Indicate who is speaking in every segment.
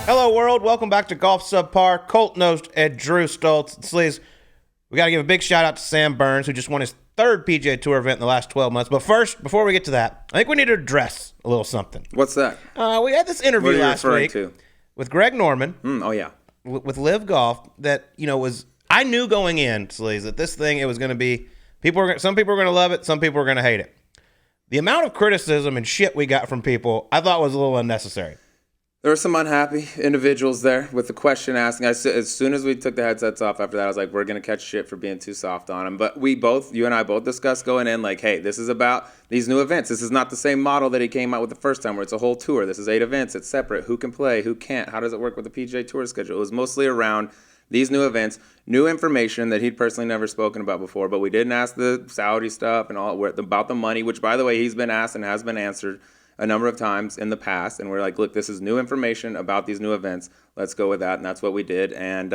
Speaker 1: Hello, world. Welcome back to Golf Subpar. Colt, Knost, and Drew Stoltz. Sleaze, we got to give a big shout out to Sam Burns, who just won his third PGA Tour event in the last 12 months. But first, before we get to that, I think we need to address a little something.
Speaker 2: What's that?
Speaker 1: We had this interview last week
Speaker 2: to?
Speaker 1: with Greg Norman.
Speaker 2: Oh, yeah.
Speaker 1: With Live Golf that, was, I knew going in, Sleaze, that this thing, it was going to be, some people were going to love it, some people were going to hate it. The amount of criticism and shit we got from people, I thought was a little unnecessary.
Speaker 2: There were some unhappy individuals there with the question asking. As soon as we took the headsets off after that, I was like, we're going to catch shit for being too soft on them. But you and I both discussed going in like, hey, this is about these new events. This is not the same model that he came out with the first time where it's a whole tour. This is 8 events. It's separate. Who can play? Who can't? How does it work with the PGA Tour schedule? It was mostly around these new events, new information that he'd personally never spoken about before. But we didn't ask the Saudi stuff and all about the money, which, by the way, he's been asked and has been answered a number of times in the past, and we're like, look, this is new information about these new events. Let's go with that, and that's what we did. And,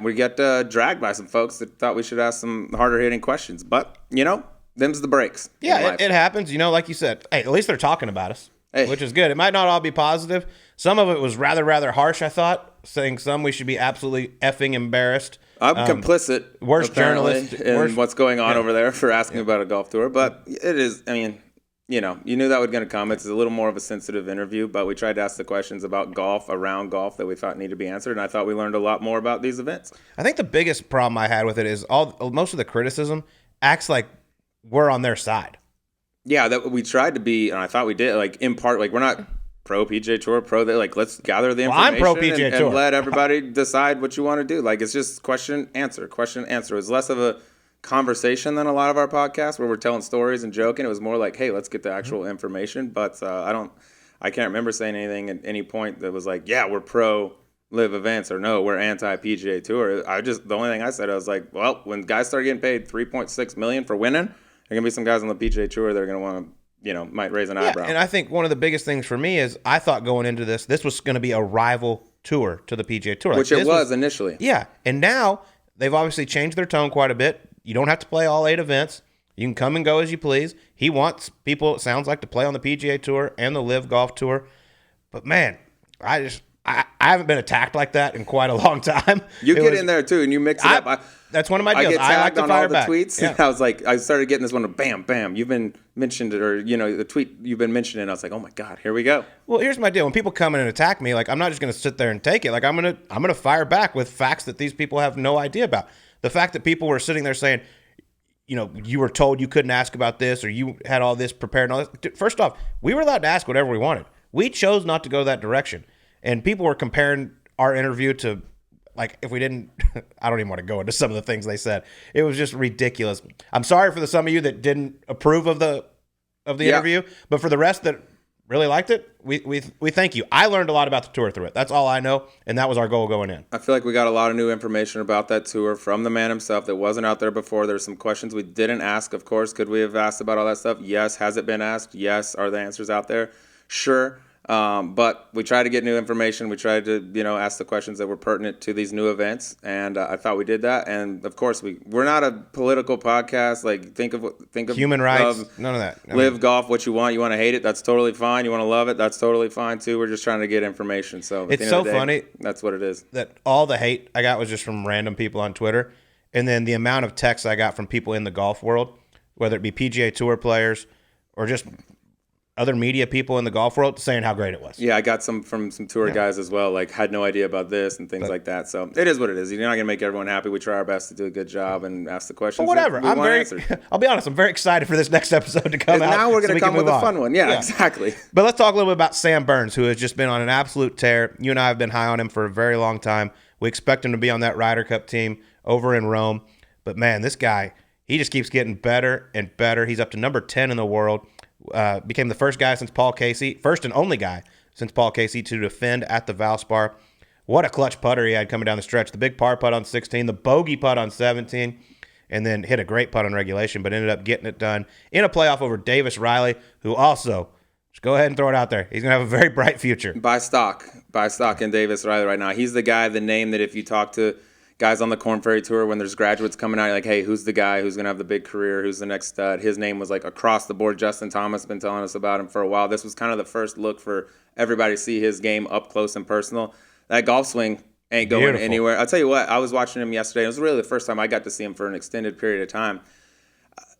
Speaker 2: we got dragged by some folks that thought we should ask some harder-hitting questions. But, them's the breaks.
Speaker 1: Yeah, it happens. Like you said, hey, at least they're talking about us, which is good. It might not all be positive. Some of it was rather harsh, I thought, saying some we should be absolutely effing embarrassed.
Speaker 2: I'm complicit,
Speaker 1: worst journalist,
Speaker 2: in what's going on over there for asking about a golf tour. But it is, you knew that was going to come. It's a little more of a sensitive interview, but we tried to ask the questions about golf, around golf, that we thought needed to be answered, and I thought we learned a lot more about these events.
Speaker 1: I think the biggest problem I had with it is most of the criticism acts like we're on their side.
Speaker 2: Yeah, that we tried to be, and I thought we did, like, in part, like, we're not pro PGA Tour, let's gather the information
Speaker 1: I'm pro PGA Tour.
Speaker 2: And let everybody decide what you want to do. Like, it's just question, answer. It was less of a conversation than a lot of our podcasts where we're telling stories and joking. It was more like, hey, let's get the actual information. But I can't remember saying anything at any point that was like, yeah, we're pro live events, or no, we're anti PGA Tour. The only thing I said, I was like, well, when guys start getting paid $3.6 million for winning, there are gonna be some guys on the PGA Tour that are gonna want to, might raise an eyebrow.
Speaker 1: And I think one of the biggest things for me is I thought going into this was going to be a rival tour to the PGA Tour,
Speaker 2: which it was initially.
Speaker 1: Yeah, and now they've obviously changed their tone quite a bit. You don't have to play all 8 events. You can come and go as you please. He wants people, it sounds like, to play on the PGA Tour and the Live Golf Tour. But, man, I haven't been attacked like that in quite a long time.
Speaker 2: You get in there, too, and you mix it up.
Speaker 1: That's one of my deals.
Speaker 2: I get tagged
Speaker 1: like to
Speaker 2: on
Speaker 1: fire
Speaker 2: all the
Speaker 1: back.
Speaker 2: tweets. Yeah. I was like, I started getting this one of bam, bam. You've been mentioned, or, the tweet you've been mentioning. I was like, oh, my God, here we go.
Speaker 1: Well, here's my deal. When people come in and attack me, like, I'm not just going to sit there and take it. Like, I'm gonna fire back with facts that these people have no idea about. The fact that people were sitting there saying, you were told you couldn't ask about this, or you had all this prepared and all this. First off, we were allowed to ask whatever we wanted. We chose not to go that direction. And people were comparing our interview to, like, if we didn't, I don't even want to go into some of the things they said. It was just ridiculous. I'm sorry for some of you that didn't approve of the interview, but for the rest that really liked it, we thank you. I learned a lot about the tour through it. That's all I know, and that was our goal going in.
Speaker 2: I feel like we got a lot of new information about that tour from the man himself that wasn't out there before. There's some questions we didn't ask, of course. Could we have asked about all that stuff? Yes. Has it been asked? Yes. Are the answers out there? Sure. But we tried to get new information. We tried to, ask the questions that were pertinent to these new events, and I thought we did that. And of course, we're not a political podcast. Like, think of
Speaker 1: human rights, none of that.
Speaker 2: Live golf what you want. You want to hate it, that's totally fine. You want to love it, that's totally fine too. We're just trying to get information. So
Speaker 1: it's so funny.
Speaker 2: That's what it is.
Speaker 1: That all the hate I got was just from random people on Twitter, and then the amount of texts I got from people in the golf world, whether it be PGA Tour players or just other media people in the golf world, saying how great it was.
Speaker 2: Yeah, I got some from some tour guys as well, like had no idea about this and things like that. So it is what it is. You're not going to make everyone happy. We try our best to do a good job and ask the questions.
Speaker 1: But whatever. I'll be honest, I'm very excited for this next episode to come out.
Speaker 2: Now we're going to come with a fun one. Yeah, exactly.
Speaker 1: But let's talk a little bit about Sam Burns, who has just been on an absolute tear. You and I have been high on him for a very long time. We expect him to be on that Ryder Cup team over in Rome. But man, this guy, he just keeps getting better and better. He's up to number 10 in the world. Became the first guy since Paul Casey, first and only guy since Paul Casey to defend at the Valspar. What a clutch putter he had coming down the stretch. The big par putt on 16, the bogey putt on 17, and then hit a great putt on regulation, but ended up getting it done in a playoff over Davis Riley, who also, just go ahead and throw it out there, he's going to have a very bright future.
Speaker 2: Buy stock in Davis Riley right now. He's the guy, the name that if you talk to guys on the Korn Ferry Tour, when there's graduates coming out, you're like, hey, who's the guy who's going to have the big career? Who's the next stud? His name was like across the board. Justin Thomas been telling us about him for a while. This was kind of the first look for everybody to see his game up close and personal. That golf swing ain't going anywhere. I'll tell you what, I was watching him yesterday. It was really the first time I got to see him for an extended period of time.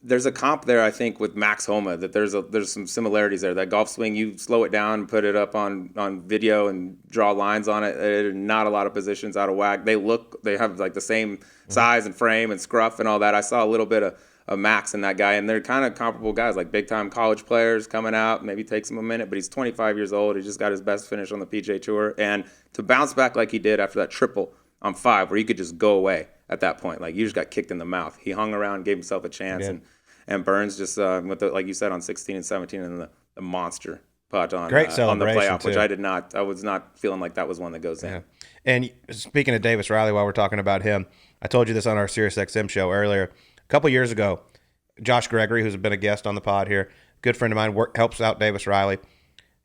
Speaker 2: There's a comp there, I think, with Max Homa, that there's some similarities there. That golf swing, you slow it down, put it up on video and draw lines on it. Not a lot of positions out of whack. They have like the same size and frame and scruff and all that. I saw a little bit of Max in that guy, and they're kind of comparable guys, like big-time college players coming out. Maybe takes him a minute, but he's 25 years old. He just got his best finish on the PGA Tour. And to bounce back like he did after that triple on 5, where you could just go away at that point. Like, you just got kicked in the mouth. He hung around, gave himself a chance, and Burns just, with the, like you said, on 16 and 17, and the monster putt on the playoff, which I was not feeling like that was one that goes in.
Speaker 1: And speaking of Davis Riley, while we're talking about him, I told you this on our SiriusXM show earlier. A couple years ago, Josh Gregory, who's been a guest on the pod here, good friend of mine, helps out Davis Riley.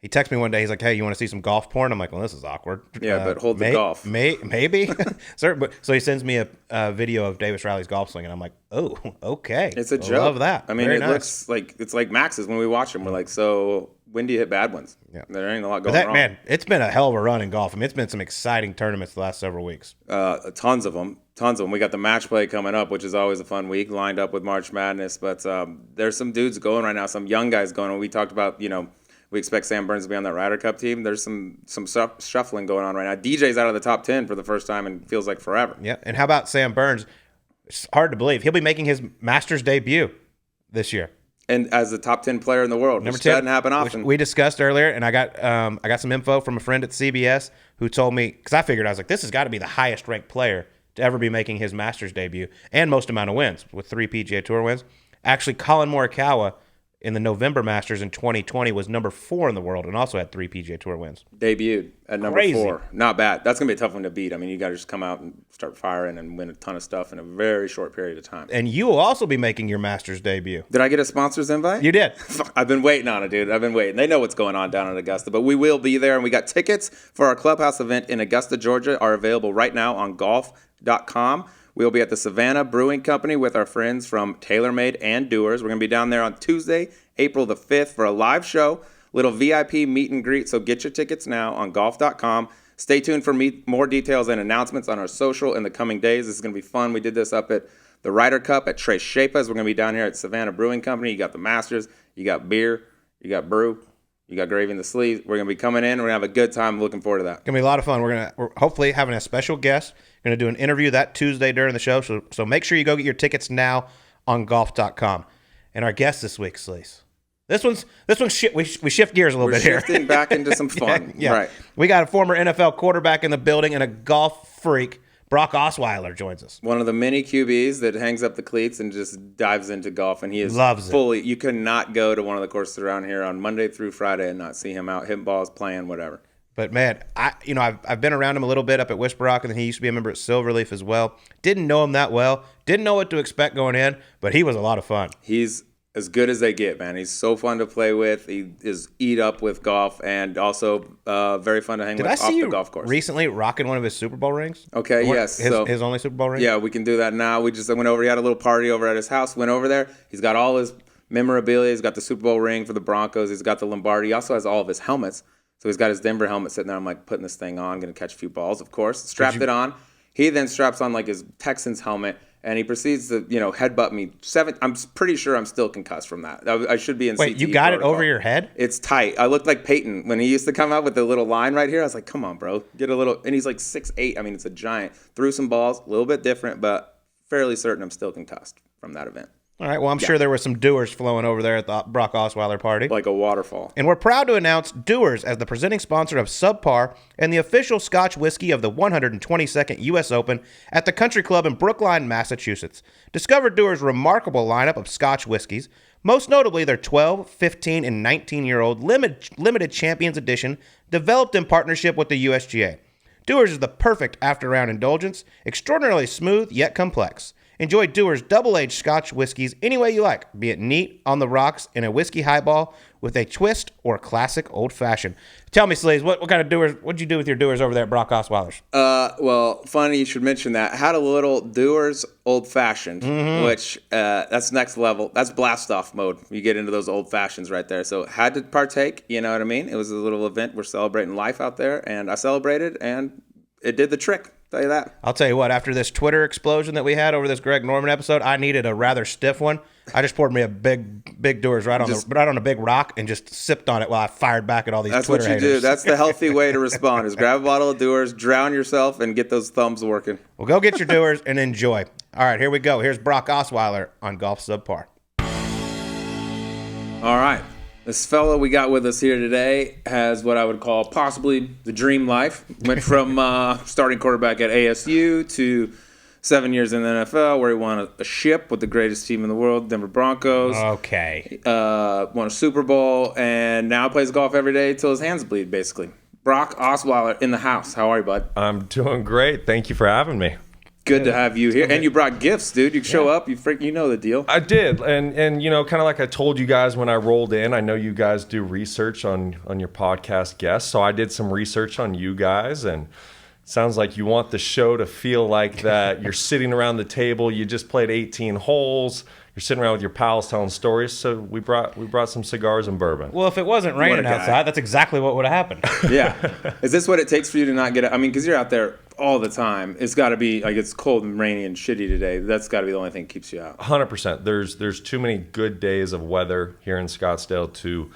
Speaker 1: He texted me one day. He's like, hey, you want to see some golf porn? I'm like, well, this is awkward.
Speaker 2: Yeah, but hold the golf.
Speaker 1: Maybe. So he sends me a video of Davis Riley's golf swing, and I'm like, oh, okay.
Speaker 2: It's a joke.
Speaker 1: Love that.
Speaker 2: I mean,
Speaker 1: Very
Speaker 2: it
Speaker 1: nice.
Speaker 2: looks like it's like Max's when we watch him. We're like, so when do you hit bad ones?
Speaker 1: Yeah.
Speaker 2: There ain't a lot going wrong.
Speaker 1: Man, it's been a hell of a run in golf. I mean, it's been some exciting tournaments the last several weeks.
Speaker 2: Tons of them. We got the match play coming up, which is always a fun week, lined up with March Madness. But there's some dudes going right now, some young guys going. And we talked about, we expect Sam Burns to be on that Ryder Cup team. There's some shuffling going on right now. DJ's out of the top 10 for the first time and feels like forever.
Speaker 1: Yeah, and how about Sam Burns? It's hard to believe. He'll be making his Masters debut this year.
Speaker 2: And as the top 10 player in the world, which doesn't happen often.
Speaker 1: We discussed earlier, and I got some info from a friend at CBS who told me, because I figured, I was like, this has got to be the highest ranked player to ever be making his Masters debut and most amount of wins with 3 PGA Tour wins. Actually, Colin Morikawa in the November Masters in 2020 was number 4 in the world and also had 3 PGA Tour wins.
Speaker 2: Debuted at number 4. Not bad. That's going to be a tough one to beat. I mean, you got to just come out and start firing and win a ton of stuff in a very short period of time.
Speaker 1: And you will also be making your Masters debut.
Speaker 2: Did I get a sponsor's invite?
Speaker 1: You did.
Speaker 2: I've been waiting on it, dude. I've been waiting. They know what's going on down in Augusta, but we will be there. And we got tickets for our clubhouse event in Augusta, Georgia, are available right now on Golf.com. We'll be at the Savannah Brewing Company with our friends from TaylorMade and Doers. We're going to be down there on Tuesday, April the 5th for a live show, little VIP meet and greet. So get your tickets now on Golf.com. Stay tuned for more details and announcements on our social in the coming days. This is going to be fun. We did this up at the Ryder Cup at Tres Shapas. We're going to be down here at Savannah Brewing Company. You got the Masters, you got beer, you got brew, you got gravy in the sleeves. We're going to be coming in. We're going to have a good time. Looking forward to that.
Speaker 1: It's going to be a lot of fun. We're hopefully having a special guest. Going to do an interview that Tuesday during the show. So make sure you go get your tickets now on Golf.com. And our guest this week, Sleaze. This one's shit. We shift gears a little bit here.
Speaker 2: We're shifting back into some fun.
Speaker 1: Yeah.
Speaker 2: Right.
Speaker 1: We got a former NFL quarterback in the building and a golf freak. Brock Osweiler joins us.
Speaker 2: One of the many QBs that hangs up the cleats and just dives into golf, and he is
Speaker 1: loves
Speaker 2: fully. You could not go to one of the courses around here on Monday through Friday and not see him out hitting balls, playing, whatever.
Speaker 1: But man, I've been around him a little bit up at Whisper Rock, and then he used to be a member at Silverleaf as well. Didn't know him that well. Didn't know what to expect going in, but he was a lot of fun.
Speaker 2: He's as good as they get, man. He's so fun to play with. He is eat up with golf, and also very fun to hang with off the golf course.
Speaker 1: Recently rocking one of his Super Bowl rings?
Speaker 2: Okay, yes.
Speaker 1: His only Super Bowl ring?
Speaker 2: Yeah, we can do that now. We just went over. He had a little party over at his house. Went over there. He's got all his memorabilia. He's got the Super Bowl ring for the Broncos. He's got the Lombardi. He also has all of his helmets. So he's got his Denver helmet sitting there. I'm like putting this thing on, going to catch a few balls, of course. Strapped it on. He then straps on like his Texans helmet, and he proceeds to, headbutt me. I'm pretty sure I'm still concussed from that. I should be in CTE.
Speaker 1: Wait, you got
Speaker 2: protocol.
Speaker 1: it over your head?
Speaker 2: It's tight. I look like Peyton when he used to come out with the little line right here. I was like, come on, bro. Get a little. And he's like 6'8". I mean, it's a giant. Threw some balls, a little bit different, but fairly certain I'm still concussed from that event.
Speaker 1: All right, well, I'm sure there were some Doers flowing over there at the Brock Osweiler party.
Speaker 2: Like a waterfall.
Speaker 1: And we're proud to announce Doers as the presenting sponsor of Subpar and the official Scotch whiskey of the 122nd U.S. Open at the Country Club in Brookline, Massachusetts. Discover Doers' remarkable lineup of Scotch whiskeys, most notably their 12, 15, and 19-year-old limited Champions Edition, developed in partnership with the USGA. Doers is the perfect after-round indulgence, extraordinarily smooth yet complex. Enjoy Dewar's double-aged Scotch whiskeys any way you like, be it neat, on the rocks, in a whiskey highball, with a twist, or classic old-fashioned. Tell me, Sleaze, what kind of Dewar's, what'd you do with your Dewar's over there at Brock Osweiler's?
Speaker 2: Well, funny you should mention that. Had a little Dewar's old-fashioned, which that's next level. That's blast-off mode. You get into those old-fashions right there. So had to partake, you know what I mean? It was a little event. We're celebrating life out there, and I celebrated, and it did the trick. Tell you that.
Speaker 1: I'll tell you what, after this Twitter explosion that we had over this Greg Norman episode, I needed a rather stiff one. I just poured me a big Dewar's right on a big rock and just sipped on it while I fired back at all these Twitter haters.
Speaker 2: That's what you do. That's the healthy way to respond, is grab a bottle of Dewar's, drown yourself, and get those thumbs working.
Speaker 1: Well, go get your Dewar's and enjoy. All right, here we go. Here's Brock Osweiler on Golf Subpar.
Speaker 2: All right. This fellow we got with us here today has what I would call possibly the dream life. Went from starting quarterback at ASU to 7 years in the NFL, where he won a ship with the greatest team in the world, Denver Broncos.
Speaker 1: Okay.
Speaker 2: Won a Super Bowl, and now plays golf every day till his hands bleed, basically. Brock Osweiler in the house. How are you, bud?
Speaker 3: I'm doing great. Thank you for having me.
Speaker 2: Good to have you here. And you brought gifts, dude. You show up, you know the deal.
Speaker 3: I did. And you know, kind of like I told you guys when I rolled in, I know you guys do research on your podcast guests. So I did some research on you guys, and it sounds like you want the show to feel like that you're sitting around the table, you just played 18 holes, you're sitting around with your pals telling stories. So we brought some cigars and bourbon.
Speaker 1: Well, if it wasn't raining outside, that's exactly what would have happened.
Speaker 2: Yeah. Is this what it takes for you to not get it? I mean, because you're out there all the time. It's got to be, like, it's cold and rainy and shitty today. That's got to be the only thing that keeps you out.
Speaker 3: 100%. There's too many good days of weather here in Scottsdale to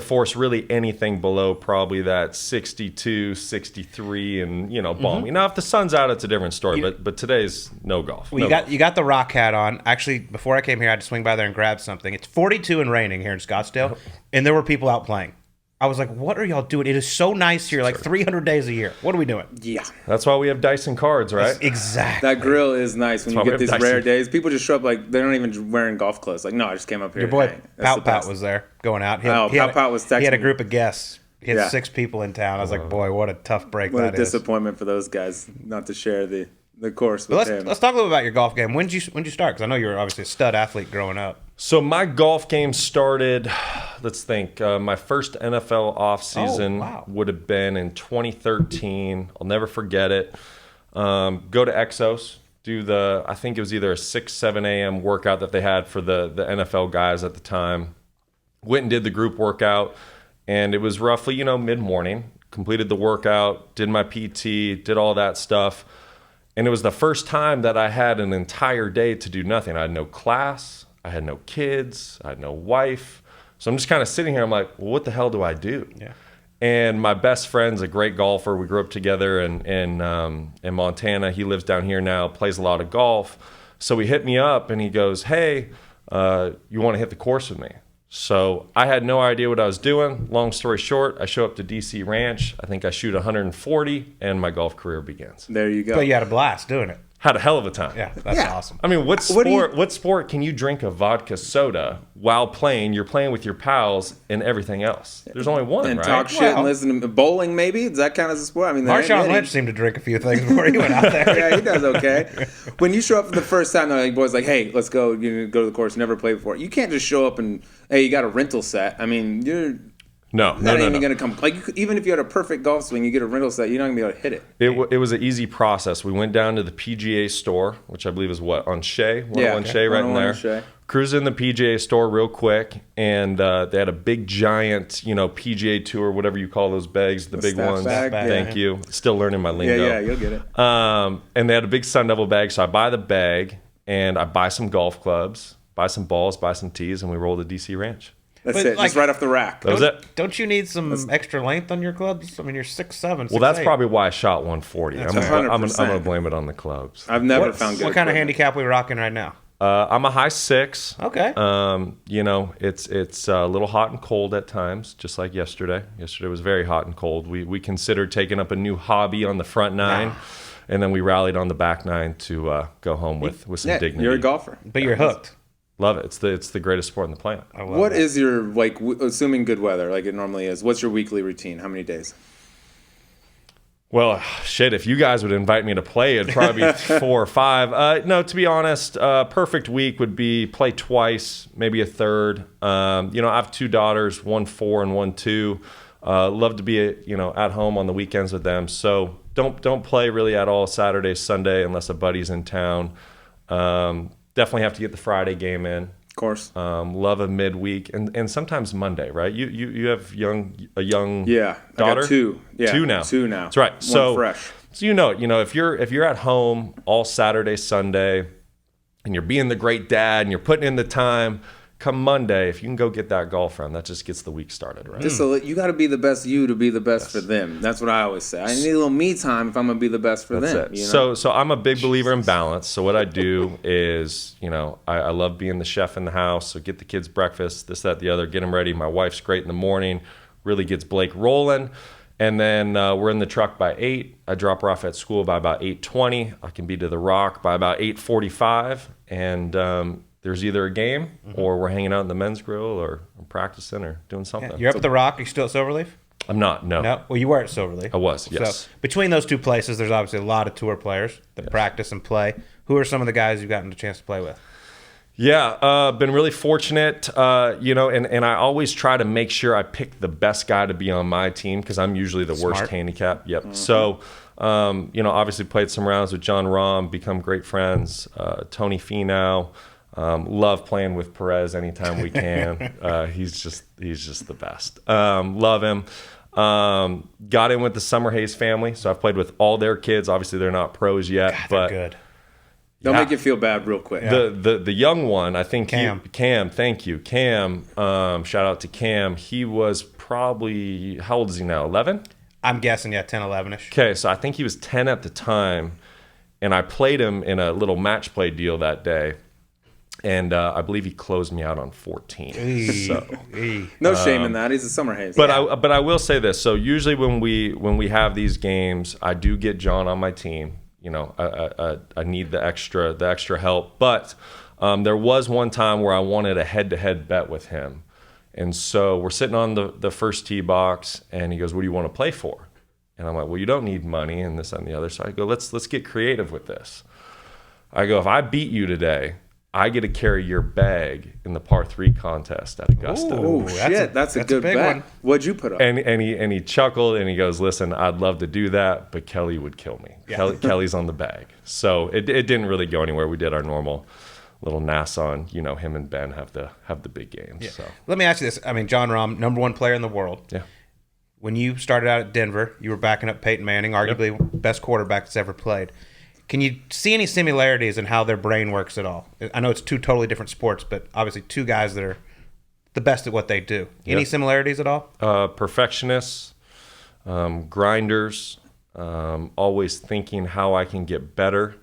Speaker 3: force really anything below probably that 62, 63, and, you know, balmy. Now, if the sun's out, it's a different story, but today's no golf.
Speaker 1: Well, you got the rock hat on. Actually, before I came here, I had to swing by there and grab something. It's 42 and raining here in Scottsdale, and there were people out playing. I was like, what are y'all doing? It is so nice here, like 300 days a year. What are we doing?
Speaker 2: Yeah.
Speaker 3: That's why we have Dyson cards, right?
Speaker 1: Exactly.
Speaker 2: That grill is nice when you get these rare days. People just show up like they're not even wearing golf clothes. Like, no, I just came up here.
Speaker 1: Your boy Pout was there going out.
Speaker 2: Pout was texting.
Speaker 1: He had a group of guests. He had 6 people in town. I was like, boy, what a tough break that is.
Speaker 2: What a disappointment for those guys not to share the course with him.
Speaker 1: Let's talk a little about your golf game. When did you start? Because I know you were obviously a stud athlete growing up.
Speaker 3: So my golf game started, let's think, my first NFL offseason would have been in 2013. I'll never forget it. Go to Exos, do I think it was either a 6, 7 a.m. workout that they had for the NFL guys at the time. Went and did the group workout, and it was roughly, mid-morning. Completed the workout, did my PT, did all that stuff. And it was the first time that I had an entire day to do nothing. I had no class. I had no kids. I had no wife. So I'm just kind of sitting here. I'm like, well, what the hell do I do?
Speaker 1: Yeah.
Speaker 3: And my best friend's a great golfer. We grew up together in Montana. He lives down here now, plays a lot of golf. So he hit me up and he goes, hey, you want to hit the course with me? So I had no idea what I was doing. Long story short, I show up to DC Ranch. I think I shoot 140 and my golf career begins.
Speaker 2: There you go.
Speaker 1: But you had a blast doing it.
Speaker 3: Had a hell of a time.
Speaker 1: Yeah, that's awesome.
Speaker 3: I mean, what sport can you drink a vodka soda while playing? You're playing with your pals and everything else. There's only one,
Speaker 2: and
Speaker 3: right?
Speaker 2: Talk shit and listen to bowling, maybe? Does that count as a sport? I mean,
Speaker 1: Marshawn Lynch seemed to drink a few things before he went out there.
Speaker 2: Yeah, he does okay. When you show up for the first time, the boys like, hey, let's go. Go to the course. Never played before. You can't just show up and, hey, you got a rental set. I mean, you're not even going to come. Like, even if you had a perfect golf swing, you get a rental set, you're not going to be able to hit it.
Speaker 3: It was an easy process. We went down to the PGA store, which I believe is on Shea? 101 Shea right in there.
Speaker 2: Shea.
Speaker 3: Cruised in the PGA store real quick, and they had a big, giant, PGA Tour, whatever you call those bags, the big ones.
Speaker 2: Bag.
Speaker 3: Thank you. Still learning my lingo.
Speaker 2: Yeah, you'll get it.
Speaker 3: And they had a big Sun Devil bag, so I buy the bag, and I buy some golf clubs, buy some balls, buy some tees, and we roll to DC Ranch.
Speaker 2: That's it. Just right off the rack.
Speaker 3: That was it.
Speaker 1: Don't you need some extra length on your clubs? I mean, you're 6'7".
Speaker 3: Well, that's probably why I shot 140.
Speaker 2: That's
Speaker 3: I'm going to blame it on the clubs.
Speaker 2: I've never found good.
Speaker 1: What kind of handicap are we rocking right now?
Speaker 3: I'm a high 6.
Speaker 1: Okay.
Speaker 3: It's a little hot and cold at times, just like yesterday. Yesterday was very hot and cold. We considered taking up a new hobby on the front 9, and then we rallied on the back 9 to go home with some dignity.
Speaker 2: You're a golfer.
Speaker 1: But you're hooked.
Speaker 3: Love it. It's the greatest sport on the planet.
Speaker 2: What is your, assuming good weather like it normally is, what's your weekly routine? How many days?
Speaker 3: Well, shit, if you guys would invite me to play, it'd probably be 4 or 5. No, to be honest, perfect week would be play twice, maybe a third. I have 2 daughters, one 4 and one 2. Love to be, at home on the weekends with them. So don't play really at all Saturday, Sunday, unless a buddy's in town. Definitely have to get the Friday game in.
Speaker 2: Of course.
Speaker 3: Love a midweek and sometimes Monday, right? You have a young
Speaker 2: daughter? I got 2. Yeah,
Speaker 3: 2 now.
Speaker 2: 2 now.
Speaker 3: That's right.
Speaker 2: One
Speaker 3: So
Speaker 2: fresh.
Speaker 3: So if you're at home all Saturday, Sunday, and you're being the great dad and you're putting in the time, come Monday, if you can go get that golf round, that just gets the week started, right?
Speaker 2: You got to be the best you to be the best for them. That's what I always say. I need a little me time if I'm going to be the best for them.
Speaker 3: It. So I'm a big believer in balance. So what I do is, I love being the chef in the house. So get the kids breakfast, this, that, the other, get them ready. My wife's great in the morning, really gets Blake rolling. And then we're in the truck by 8. I drop her off at school by about 8:20. I can be to the Rock by about 8:45. And there's either a game or we're hanging out in the men's grill or practicing or doing something.
Speaker 1: Yeah. You're up at the Rock. Are you still at Silverleaf?
Speaker 3: I'm not, no.
Speaker 1: No? Well, you were at Silverleaf.
Speaker 3: I was, yes.
Speaker 1: So between those 2 places, there's obviously a lot of tour players that practice and play. Who are some of the guys you've gotten a chance to play with?
Speaker 3: Yeah, been really fortunate, and I always try to make sure I pick the best guy to be on my team because I'm usually the worst handicap. Yep. Mm-hmm. So, obviously played some rounds with Jon Rahm, become great friends. Tony Finau. Love playing with Perez anytime we can. He's just the best. Love him. Got in with the Summer Hayes family, so I've played with all their kids. Obviously, they're not pros yet, but
Speaker 1: they're good.
Speaker 2: They'll make you feel bad real quick.
Speaker 3: Yeah. The young one, I think
Speaker 1: Cam.
Speaker 3: Thank you, Cam. Shout out to Cam. He was probably, how old is he now? 11?
Speaker 1: I'm guessing 10, 11ish.
Speaker 3: Okay, so I think he was 10 at the time, and I played him in a little match play deal that day. And I believe he closed me out on 14.
Speaker 2: No shame in that. He's a Summer Hayes.
Speaker 3: But I will say this. So usually when we have these games, I do get John on my team. I need the extra help. But there was one time where I wanted a head-to-head bet with him. And so we're sitting on the first tee box, and he goes, "What do you want to play for?" And I'm like, "Well, you don't need money," and this and the other. So I go, let's get creative with this. I go, "If I beat you today, I get to carry your bag in the par 3 contest at Augusta."
Speaker 2: Oh shit, that's a good bet. One. What'd you put up?
Speaker 3: And he chuckled and he goes, "Listen, I'd love to do that, but Kelly would kill me. Yeah. Kelly's on the bag." So it didn't really go anywhere. We did our normal little Nassau, and him and Ben have the big games.
Speaker 1: Yeah.
Speaker 3: So
Speaker 1: let me ask you this: I mean, Jon Rahm, #1 player in the world.
Speaker 3: Yeah.
Speaker 1: When you started out at Denver, you were backing up Peyton Manning, arguably best quarterback that's ever played. Can you see any similarities in how their brain works at all? I know it's 2 totally different sports, but obviously 2 guys that are the best at what they do. Any similarities at all?
Speaker 3: Perfectionists, grinders, always thinking how I can get better,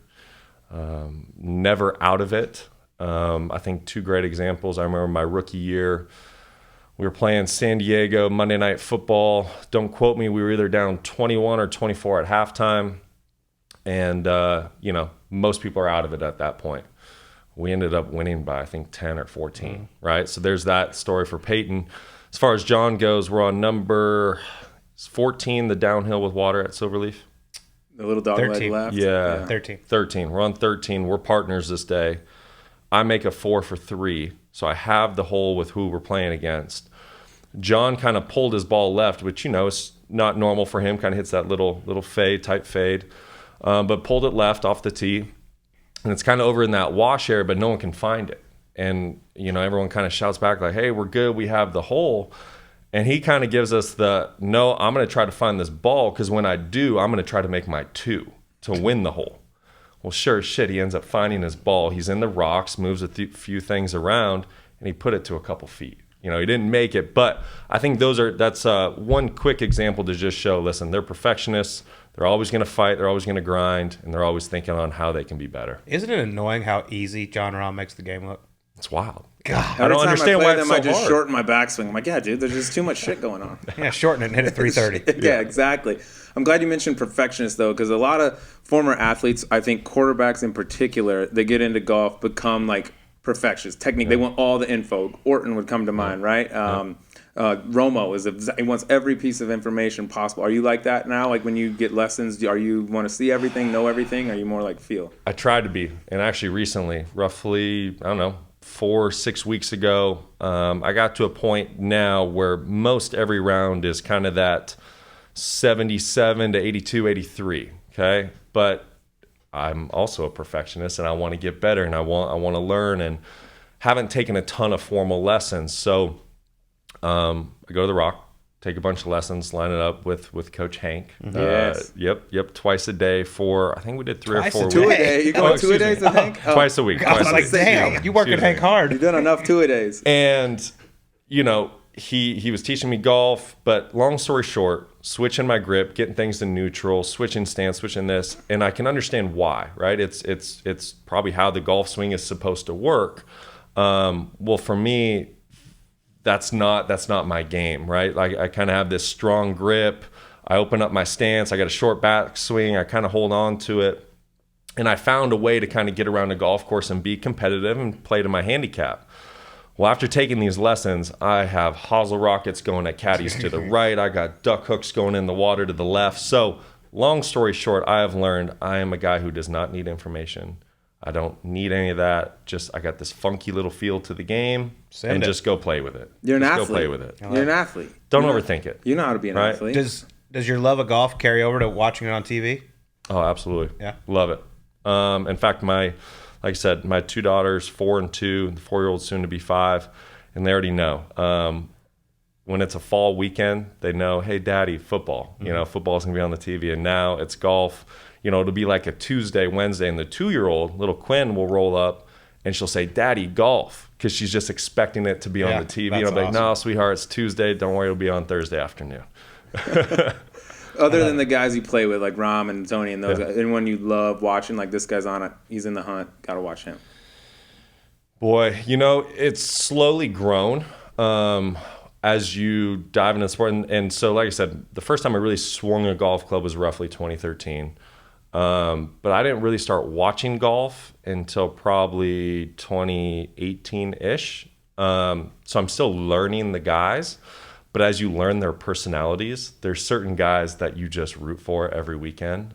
Speaker 3: never out of it. I think 2 great examples. I remember my rookie year, we were playing San Diego Monday Night Football. Don't quote me. We were either down 21 or 24 at halftime. And, most people are out of it at that point. We ended up winning by, I think, 10 or 14, right? So there's that story for Peyton. As far as John goes, we're on number 14, the downhill with water at Silverleaf.
Speaker 2: The little dog leg left?
Speaker 3: Yeah.
Speaker 1: 13.
Speaker 3: We're on 13. We're partners this day. I make a 4 for 3, so I have the hole with who we're playing against. John kind of pulled his ball left, which, is not normal for him, kind of hits that little type fade. But pulled it left off the tee, and it's kind of over in that wash area, but no one can find it. And, everyone kind of shouts back like, "Hey, we're good. We have the hole." And he kind of gives us no, I'm going to try to find this ball because when I do, I'm going to try to make my 2 to win the hole. Well, sure as shit, he ends up finding his ball. He's in the rocks, moves a few things around, and he put it to a couple feet. He didn't make it, but I think that's one quick example to just show, listen, they're perfectionists. They're always going to fight. They're always going to grind, and they're always thinking on how they can be better.
Speaker 1: Isn't it annoying how easy Jon Rahm makes the game look?
Speaker 3: It's wild.
Speaker 1: God,
Speaker 3: I don't understand why it's so hard.
Speaker 2: I just shorten my backswing. I'm like, yeah, dude, there's just too much shit going on.
Speaker 1: Yeah, shorten it and hit it 330.
Speaker 2: Yeah, exactly. I'm glad you mentioned perfectionists, though, because a lot of former athletes, I think quarterbacks in particular, they get into golf, become like perfectionists. Technique, they want all the info. Orton would come to mind, right? Romo he wants every piece of information possible. Are you like that now? Like when you get lessons, are you want to see everything, know everything? Or are you more like feel?
Speaker 3: I tried to be, and actually recently, roughly, I don't know, 4 or 6 weeks ago, I got to a point now where most every round is kind of that 77 to 82, 83. Okay, but I'm also a perfectionist, and I want to get better, and I want to learn, and haven't taken a ton of formal lessons. So I go to the Rock, take a bunch of lessons, line it up with Coach Hank.
Speaker 2: Yes.
Speaker 3: Yep. Twice a day for, I think we did 3 or 4 weeks.
Speaker 2: 2 a day. You going 2 a days with Hank?
Speaker 3: Twice a week.
Speaker 1: I was like, damn, you working Hank hard.
Speaker 2: You done enough 2 a days.
Speaker 3: And, you know, he was teaching me golf, but long story short, switching my grip, getting things to neutral, switching stance, switching this, and I can understand why, right? It's probably how the golf swing is supposed to work. Well, for me, that's not my game, right? Like I kind of have this strong grip. I open up my stance. I got a short back swing. I kind of hold on to it, and I found a way to kind of get around a golf course and be competitive and play to my handicap. Well, after taking these lessons, I have hosel rockets going at caddies to the right. I got duck hooks going in the water to the left. So long story short, I have learned I am a guy who does not need information. I don't need any of that. Just I got this funky little feel to the game, just go play with it.
Speaker 2: You're an athlete.
Speaker 3: Go play with it.
Speaker 2: You're an athlete.
Speaker 3: Don't overthink it.
Speaker 2: You know how to be an athlete.
Speaker 1: Does your love of golf carry over to watching it on TV?
Speaker 3: Oh, absolutely.
Speaker 1: Yeah.
Speaker 3: Love it. In fact, like I said, my 2 daughters, 4 and 2, the 4-year-old soon to be 5, and they already know. When it's a fall weekend, they know, hey, Daddy, football. Mm-hmm. You know, football's going to be on the TV, and now it's golf. You know, it'll be like a Tuesday, Wednesday, and the 2-year-old, little Quinn, will roll up, and she'll say, Daddy, golf, because she's just expecting it to be on the TV. You know, like, no, sweetheart, it's Tuesday. Don't worry, it'll be on Thursday afternoon.
Speaker 2: Other than the guys you play with, like Rahm and Tony and those guys, anyone you love watching, like this guy's on it, he's in the hunt, got to watch him.
Speaker 3: Boy, you know, it's slowly grown as you dive into the sport. And so, like I said, the first time I really swung a golf club was roughly 2013. But I didn't really start watching golf until probably 2018-ish. So I'm still learning the guys. But as you learn their personalities, there's certain guys that you just root for every weekend,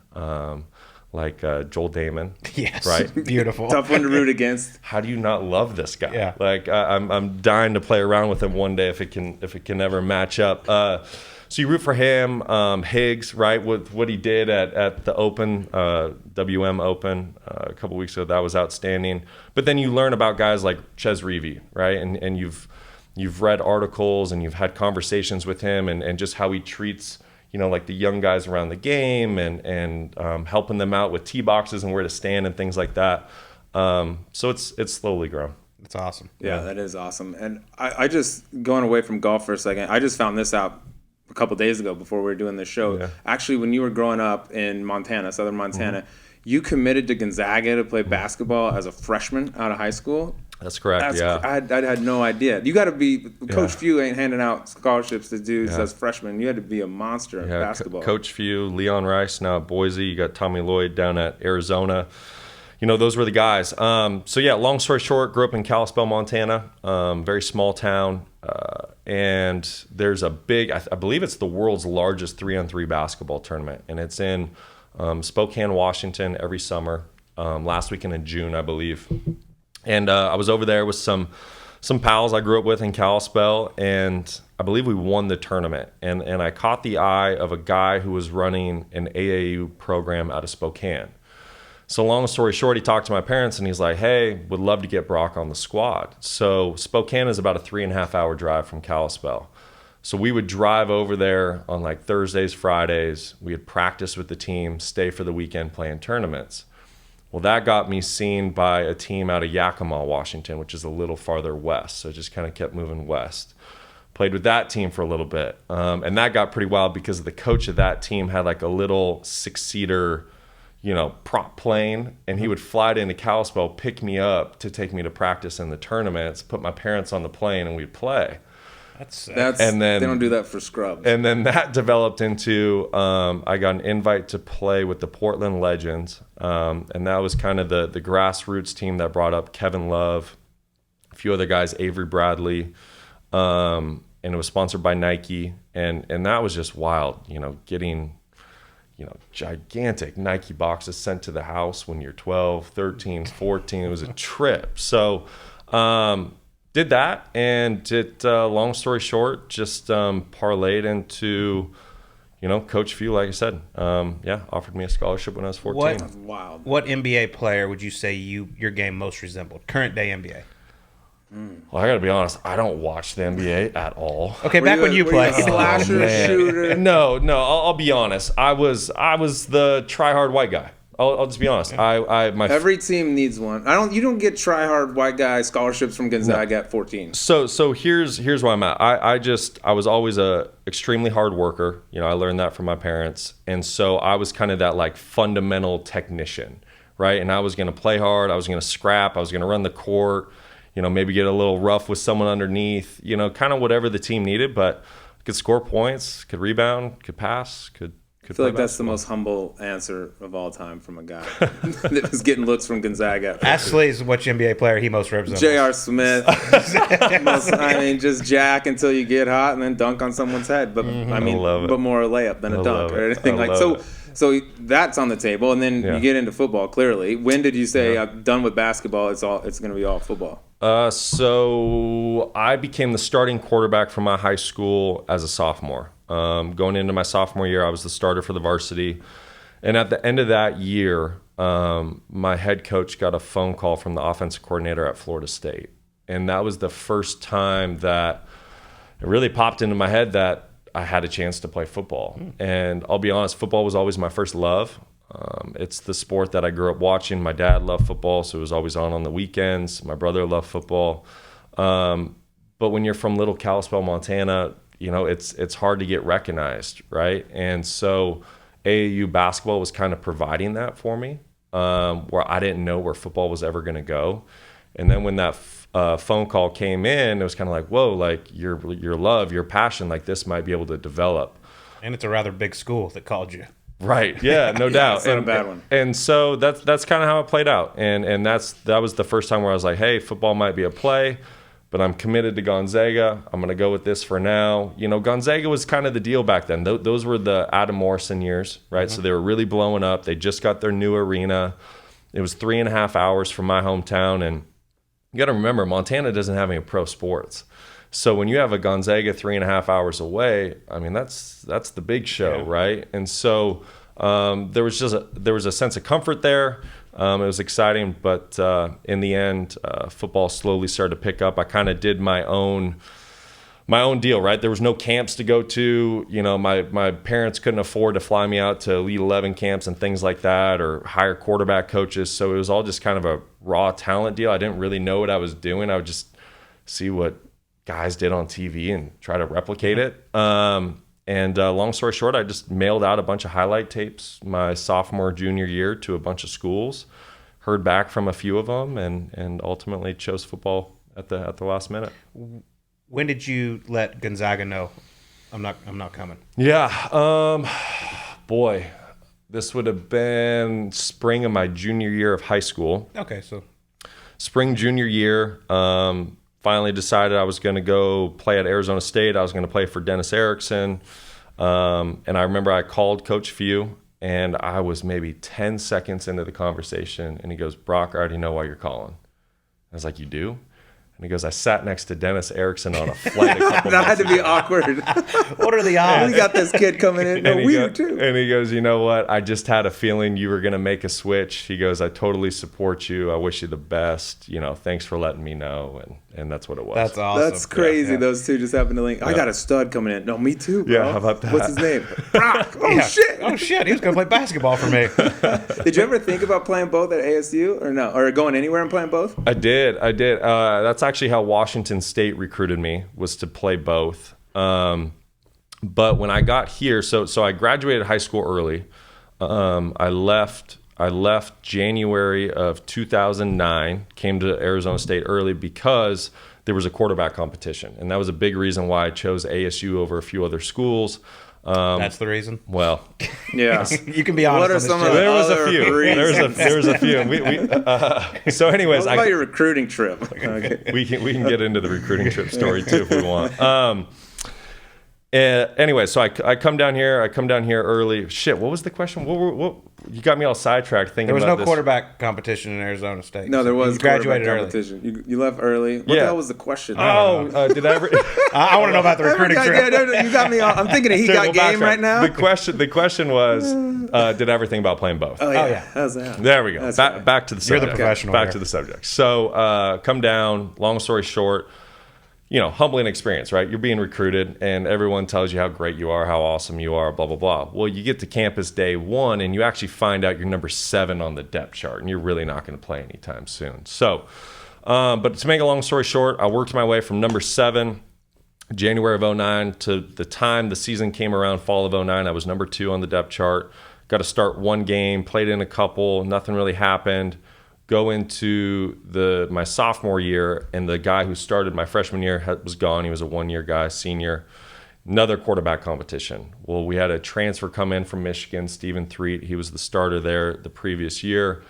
Speaker 3: like Joel Damon.
Speaker 1: Yes,
Speaker 3: right?
Speaker 1: Beautiful.
Speaker 2: Tough one to root against.
Speaker 3: How do you not love this guy?
Speaker 1: Yeah.
Speaker 3: Like I'm dying to play around with him one day if it can ever match up. So you root for him, Higgs, right? What he did at the Open, WM Open a couple weeks ago, that was outstanding. But then you learn about guys like Ches Reavie, right? And you've read articles and you've had conversations with him and just how he treats, you know, like the young guys around the game and helping them out with tee boxes and where to stand and things like that. So it's slowly grown.
Speaker 1: That's awesome.
Speaker 2: Yeah, that is awesome. And I just, going away from golf for a second, I just found this out a couple days ago before we were doing this show. Yeah. Actually, when you were growing up in Montana, southern Montana, you committed to Gonzaga to play basketball as a freshman out of high school.
Speaker 3: That's correct.
Speaker 2: I had no idea. You got to be Coach Few ain't handing out scholarships to dudes as freshmen. You had to be a monster in basketball.
Speaker 3: Coach Few, Leon Rice now at Boise. You got Tommy Lloyd down at Arizona. You know, those were the guys. So yeah, long story short, grew up in Kalispell, Montana, very small town, and there's a big, I believe it's the world's largest 3-on-3 basketball tournament, and it's in Spokane, Washington every summer. Last weekend in June, I believe. And I was over there with some pals I grew up with in Kalispell, and I believe we won the tournament. And I caught the eye of a guy who was running an AAU program out of Spokane. So long story short, he talked to my parents, and he's like, hey, would love to get Brock on the squad. So Spokane is about a 3.5-hour drive from Kalispell. So we would drive over there on like Thursdays, Fridays. We would practice with the team, stay for the weekend playing tournaments. Well, that got me seen by a team out of Yakima, Washington, which is a little farther west. So it just kind of kept moving west. Played with that team for a little bit. And that got pretty wild because the coach of that team had like a little 6-seater, you know, prop plane. And he would fly into Kalispell, pick me up to take me to practice in the tournaments, put my parents on the plane, and we'd play.
Speaker 2: That's and then they don't do that for scrubs.
Speaker 3: And then that developed into I got an invite to play with the Portland Legends, and that was kind of the grassroots team that brought up Kevin Love, a few other guys, Avery Bradley, it was sponsored by Nike, and that was just wild, getting gigantic Nike boxes sent to the house when you're 12, 13, 14. It was a trip. So did that, and long story short, just parlayed into, Coach Few, like I said, offered me a scholarship when I was 14.
Speaker 1: What NBA player would you say your game most resembled? Current day NBA.
Speaker 3: Well, I got to be honest. I don't watch the NBA at all.
Speaker 1: Okay, back when you played,
Speaker 2: slasher, shooter.
Speaker 3: No. I'll be honest. I was the try-hard white guy. I'll just be honest.
Speaker 2: Every team needs one. You don't get try-hard white guy scholarships from Gonzaga at 14.
Speaker 3: So here's where I'm at. I was always a extremely hard worker. I learned that from my parents, and so I was kind of that like fundamental technician, right? And I was going to play hard. I was going to scrap. I was going to run the court. Maybe get a little rough with someone underneath, kind of whatever the team needed, but could score points, could rebound, could pass, could
Speaker 2: I feel like that's the most humble answer of all time from a guy that was getting looks from Gonzaga.
Speaker 1: Ask Slaze which NBA player he most represents.
Speaker 2: J.R. Smith. Just jack until you get hot and then dunk on someone's head. But but more a layup than a dunk or anything like so. So that's on the table, and then you get into football. Clearly, when did you say I'm done with basketball? It's going to be all football.
Speaker 3: So I became the starting quarterback for my high school as a sophomore. Going into my sophomore year, I was the starter for the varsity, and at the end of that year, my head coach got a phone call from the offensive coordinator at Florida State, and that was the first time that it really popped into my head that I had a chance to play football. And I'll be honest, football was always my first love. It's the sport that I grew up watching. My dad loved football, so it was always on the weekends. My brother loved football. But when you're from Little Kalispell, Montana, it's hard to get recognized, right? And so AAU basketball was kind of providing that for me, where I didn't know where football was ever going to go. And then when that phone call came in, it was kind of like, whoa, like your love, your passion, like this might be able to develop.
Speaker 1: And it's a rather big school that called you.
Speaker 3: Right. Yeah, no doubt.
Speaker 2: It's not a bad one.
Speaker 3: And so that's kind of how it played out. And that was the first time where I was like, hey, football might be a play, but I'm committed to Gonzaga. I'm going to go with this for now. Gonzaga was kind of the deal back then. Those were the Adam Morrison years, right? Mm-hmm. So they were really blowing up. They just got their new arena. It was 3.5 hours from my hometown, and you got to remember, Montana doesn't have any pro sports. So when you have a Gonzaga 3.5 hours away, I mean, that's the big show, right? And so there was a sense of comfort there. It was exciting, but in the end, football slowly started to pick up. I kind of did my own deal, right? There was no camps to go to. My parents couldn't afford to fly me out to Elite 11 camps and things like that, or hire quarterback coaches. So it was all just kind of a raw talent deal. I didn't really know what I was doing. I would just see what guys did on TV and try to replicate it. And long story short, I just mailed out a bunch of highlight tapes my sophomore, junior year to a bunch of schools, heard back from a few of them, and ultimately chose football at the last minute.
Speaker 1: When did you let Gonzaga know, I'm not coming?
Speaker 3: Yeah, boy, this would have been spring of my junior year of high school.
Speaker 1: Okay, so
Speaker 3: spring junior year. Finally decided I was going to go play at Arizona State. I was going to play for Dennis Erickson. And I remember I called Coach Few, and I was maybe 10 seconds into the conversation, and he goes, "Brock, I already know why you're calling." I was like, "You do?" And he goes, "I sat next to Dennis Erickson on a flight a couple
Speaker 2: That had to be
Speaker 3: ago."
Speaker 2: awkward.
Speaker 1: What are the odds?
Speaker 2: We got this kid coming in. No, we do too.
Speaker 3: And he goes, "You know what? I just had a feeling you were going to make a switch." He goes, "I totally support you. I wish you the best. Thanks for letting me know." And that's what it was.
Speaker 1: That's awesome.
Speaker 2: That's crazy. Yeah. Those two just happened to link. I got a stud coming in. No, me too, bro.
Speaker 3: Yeah, how about that?
Speaker 2: What's his name? Brock. Oh, shit.
Speaker 1: Oh, shit. He was going to play basketball for me.
Speaker 2: Did you ever think about playing both at ASU or no? Or going anywhere and playing both?
Speaker 3: I did. That's actually how Washington State recruited me, was to play both. But when I got here, so I graduated high school early. I left January of 2009, came to Arizona State early because there was a quarterback competition. And that was a big reason why I chose ASU over a few other schools.
Speaker 1: That's the reason?
Speaker 3: Well,
Speaker 2: yeah.
Speaker 1: You can be honest.
Speaker 2: What are some of the
Speaker 3: there was a
Speaker 2: other
Speaker 3: few.
Speaker 2: reasons?
Speaker 3: There was a few. So anyways,
Speaker 2: what about your recruiting trip? Okay.
Speaker 3: we can get into the recruiting trip story too if we want. Anyway, so I come down here. I come down here early. Shit, what was the question? What you got me all sidetracked thinking about this.
Speaker 1: There was no quarterback competition in Arizona State.
Speaker 2: No, there was
Speaker 1: graduated
Speaker 2: competition. Early. You left early. What the hell was the question?
Speaker 3: Did I ever?
Speaker 1: I want to know about the recruiting trip.
Speaker 2: You got me. I'm thinking he got game right now.
Speaker 3: The question was, did I ever think about playing both?
Speaker 2: Oh yeah. How's that?
Speaker 3: There we go. Back to the subject.
Speaker 1: You're the professional.
Speaker 3: Back to the subject. So come down. Long story short. Humbling experience, right? You're being recruited and everyone tells you how great you are, how awesome you are, blah, blah, blah. Well, you get to campus day one and you actually find out you're number 7 on the depth chart and you're really not going to play anytime soon. So, but to make a long story short, I worked my way from number 7, January of 2009 to the time the season came around, fall of 2009, I was number 2 on the depth chart. Got to start one game, played in a couple, nothing really happened. Go into my sophomore year, and the guy who started my freshman year was gone. He was a one-year guy, senior. Another quarterback competition. Well, we had a transfer come in from Michigan, Stephen Threet. He was the starter there the previous year.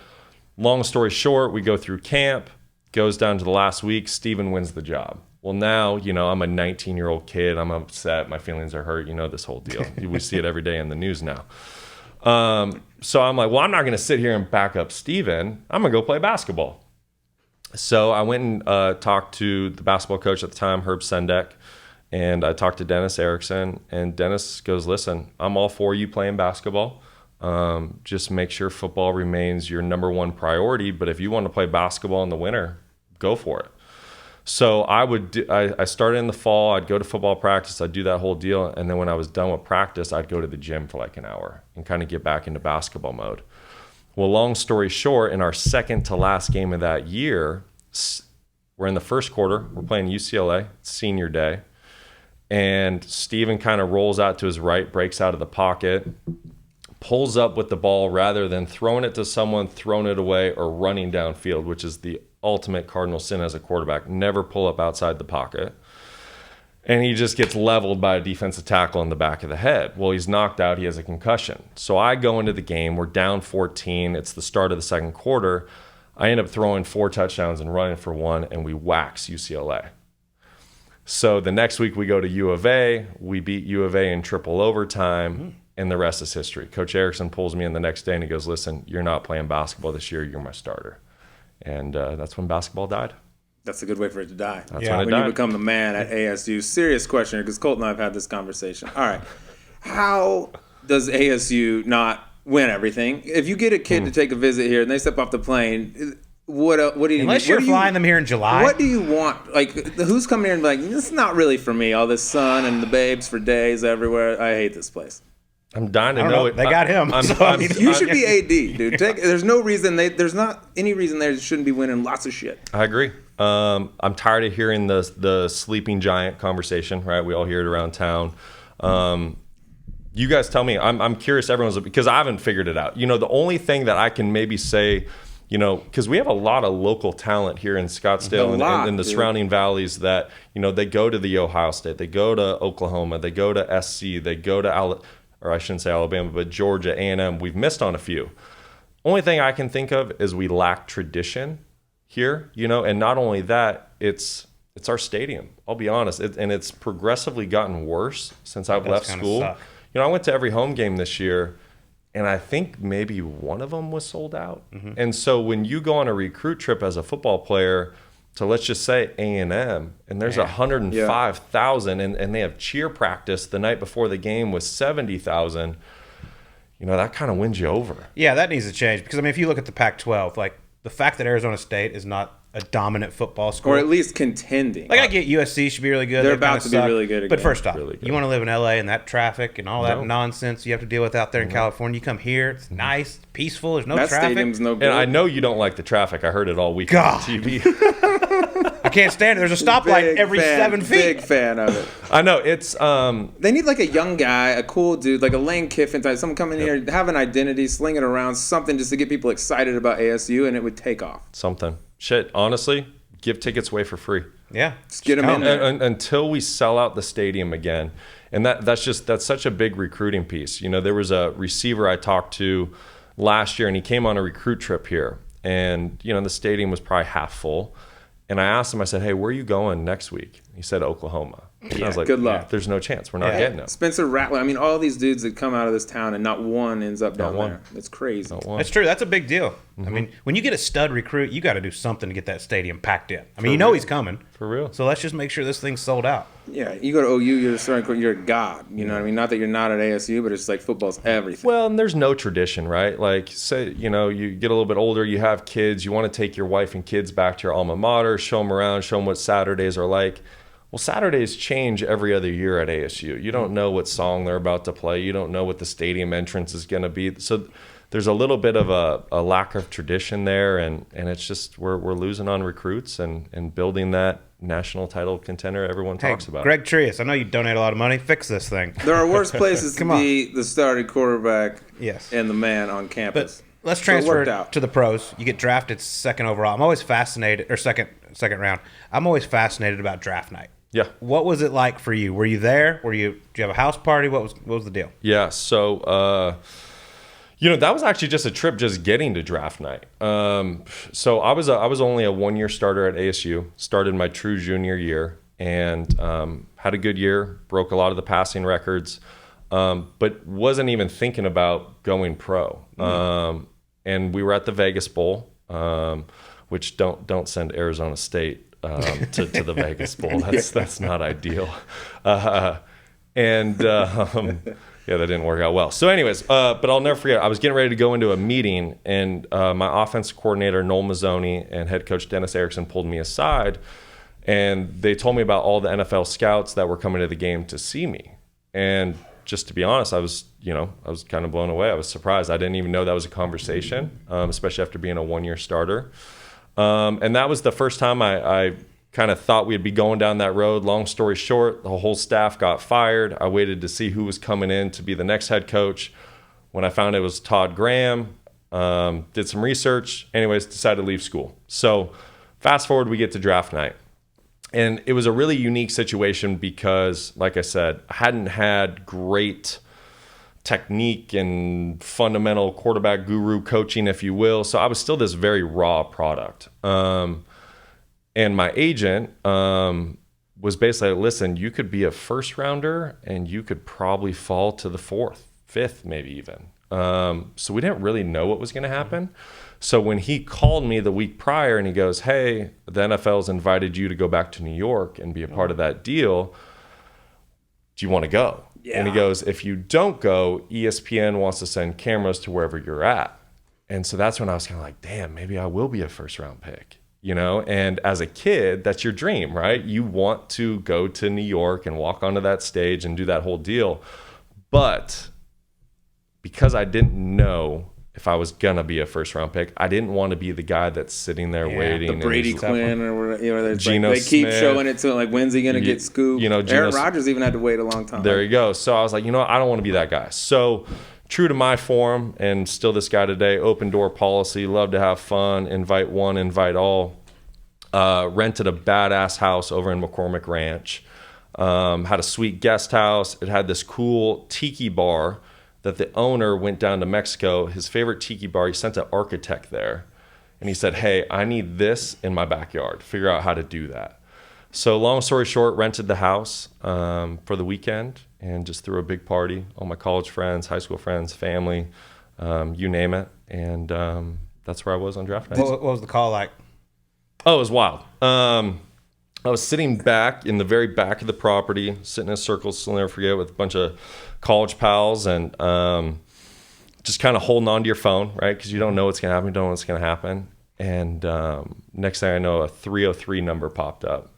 Speaker 3: Long story short, we go through camp, goes down to the last week. Stephen wins the job. Well, now, I'm a 19-year-old kid. I'm upset. My feelings are hurt. This whole deal. We see it every day in the news now. So I'm like, well, I'm not going to sit here and back up Steven. I'm going to go play basketball. So I went and talked to the basketball coach at the time, Herb Sendek, and I talked to Dennis Erickson. And Dennis goes, listen, I'm all for you playing basketball. Just make sure football remains your number one priority. But if you want to play basketball in the winter, go for it. So I started in the fall. I'd go to football practice. I'd do that whole deal. And then when I was done with practice, I'd go to the gym for like an hour and kind of get back into basketball mode. Well, long story short, in our second to last game of that year, we're in the first quarter. We're playing UCLA. It's senior day. And Steven kind of rolls out to his right, breaks out of the pocket, pulls up with the ball rather than throwing it to someone, throwing it away, or running downfield, which is the ultimate cardinal sin as a quarterback. Never pull up outside the pocket. And he just gets leveled by a defensive tackle in the back of the head. Well, he's knocked out. He has a concussion. So I go into the game. We're down 14. It's the start of the second quarter. I end up throwing 4 touchdowns and running for 1, and we wax UCLA. So the next week we go to U of A. We beat U of A in triple overtime, and the rest is history. Coach Erickson pulls me in the next day, and he goes, listen, you're not playing basketball this year. You're my starter. And that's when basketball died.
Speaker 2: That's a good way for it to die.
Speaker 3: That's when it died.
Speaker 2: You become the man at ASU. Serious question, because Colt and I have had this conversation. All right. How does ASU not win everything? If you get a kid to take a visit here and they step off the plane, what do you
Speaker 1: Unless you're flying them here in July.
Speaker 2: What do you want? Like, who's coming here and be like, this is not really for me. All this sun and the babes for days everywhere. I hate this place.
Speaker 3: I'm dying to know it.
Speaker 1: They got him.
Speaker 2: You should be AD, dude. There's no reason there's not any reason they shouldn't be winning lots of shit.
Speaker 3: I agree. I'm tired of hearing the sleeping giant conversation. Right? We all hear it around town. You guys tell me. I'm curious. Because I haven't figured it out. The only thing that I can maybe say, because we have a lot of local talent here in Scottsdale and in the surrounding valleys that they go to the Ohio State, they go to Oklahoma, they go to SC, they go to or I shouldn't say Alabama, but Georgia, A&M. We've missed on a few. Only thing I can think of is we lack tradition here, and not only that, it's our stadium. I'll be honest, and it's progressively gotten worse since I've left school. I went to every home game this year, and I think maybe one of them was sold out. And so when you go on a recruit trip as a football player to, let's just say, A&M, and there's 105,000, and they have cheer practice the night before the game with 70,000, that kind of wins you over.
Speaker 1: Yeah, that needs to change. Because, if you look at the Pac-12, like, the fact that Arizona State is not a dominant football school.
Speaker 2: Or at least contending.
Speaker 1: Like, I get USC should be really good.
Speaker 2: They're about to be really good again.
Speaker 1: But first off,
Speaker 3: really
Speaker 1: you want to live in LA and that traffic and all that nonsense you have to deal with out there in California. You come here, it's nice, it's peaceful, there's no traffic.
Speaker 2: That stadium's no good.
Speaker 3: And I know you don't like the traffic. I heard it all week on TV.
Speaker 1: I can't stand it. There's a stoplight every 7 feet.
Speaker 2: Big fan of it.
Speaker 3: I know. It's
Speaker 2: they need like a young guy, a cool dude, like a Lane Kiffin type, someone come in here, have an identity, sling it around, something just to get people excited about ASU, and it would take off.
Speaker 3: Something. Shit, honestly, give tickets away for free.
Speaker 1: Yeah.
Speaker 2: Just get them in there.
Speaker 3: Until we sell out the stadium again. And that's such a big recruiting piece. There was a receiver I talked to last year, and he came on a recruit trip here. And, the stadium was probably half full. And I asked him, I said, hey, where are you going next week? He said, Oklahoma. I was like,
Speaker 2: good luck.
Speaker 3: There's no chance. We're not getting him.
Speaker 2: Spencer Rattler. I mean, all these dudes that come out of this town and not one ends up down there. It's crazy.
Speaker 1: That's true. That's a big deal. I mean, when you get a stud recruit, you got to do something to get that stadium packed in. I mean, he's coming.
Speaker 3: For real.
Speaker 1: So let's just make sure this thing's sold out.
Speaker 2: Yeah, you go to OU, you're a god. You know what I mean? Not that you're not at ASU, but it's like football's everything.
Speaker 3: Well, and there's no tradition, right? Like, say, you get a little bit older, you have kids, you want to take your wife and kids back to your alma mater, show them around, show them what Saturdays are like. Well, Saturdays change every other year at ASU. You don't know what song they're about to play. You don't know what the stadium entrance is going to be. So there's a little bit of a lack of tradition there, and it's just we're losing on recruits and building that national title contender everyone talks about.
Speaker 1: Greg Trias, I know you donate a lot of money. Fix this thing.
Speaker 2: There are worse places to be the starting quarterback and the man on campus.
Speaker 1: But let's transfer to the pros. You get drafted second overall. I'm always fascinated, or second round. I'm always fascinated about draft night.
Speaker 3: Yeah.
Speaker 1: What was it like for you? Were you there? Did you have a house party? What was the deal?
Speaker 3: Yeah. So, that was actually just a trip, just getting to draft night. So I was only a 1-year starter at ASU. Started my true junior year and had a good year. Broke a lot of the passing records, but wasn't even thinking about going pro. And we were at the Vegas Bowl, which don't send Arizona State to the Vegas Bowl. That's not ideal. Yeah, that didn't work out well. So anyways, but I'll never forget, I was getting ready to go into a meeting, and my offensive coordinator, Noel Mazzoni, and head coach Dennis Erickson pulled me aside, and they told me about all the NFL scouts that were coming to the game to see me. And just to be honest, I was kind of blown away. I was surprised. I didn't even know that was a conversation, especially after being a 1-year starter. And that was the first time I kind of thought we'd be going down that road. Long story short, the whole staff got fired. I waited to see who was coming in to be the next head coach. When I found it was Todd Graham, did some research, anyways, decided to leave school. So fast forward, we get to draft night. And it was a really unique situation because, like I said, I hadn't had great technique and fundamental quarterback guru coaching, if you will. So I was still this very raw product. And my agent was basically like, listen, you could be a first rounder and you could probably fall to the 4th, 5th, maybe even. So we didn't really know what was going to happen. So when he called me the week prior and he goes, hey, the NFL's invited you to go back to New York and be a part of that deal. Do you want to go? Yeah. And he goes, if you don't go, ESPN wants to send cameras to wherever you're at. And so that's when I was kind of like, damn, maybe I will be a first round pick, And as a kid, that's your dream, right? You want to go to New York and walk onto that stage and do that whole deal. But because I didn't know if I was going to be a first round pick, I didn't want to be the guy that's sitting there waiting.
Speaker 2: The Brady Quinn or whatever.
Speaker 3: Geno
Speaker 2: they keep
Speaker 3: Smith,
Speaker 2: showing it to him, like, when's he going to get scooped? Aaron Rodgers even had to wait a long time.
Speaker 3: There you go. So I was like, I don't want to be that guy. So true to my form, and still this guy today, open door policy, love to have fun, invite one, invite all. Rented a badass house over in McCormick Ranch. Had a sweet guest house. It had this cool tiki bar that the owner went down to Mexico. His favorite tiki bar, he sent an architect there. And he said, hey, I need this in my backyard. Figure out how to do that. So long story short, rented the house for the weekend and just threw a big party. All my college friends, high school friends, family, you name it. And that's where I was on draft night.
Speaker 1: What was the call like?
Speaker 3: Oh, it was wild. I was sitting back in the very back of the property, sitting in a circle, still never forget, with a bunch of college pals, and just kind of holding on to your phone, right? Because you don't know what's going to happen, you don't know what's going to happen. And next thing I know, a 303 number popped up.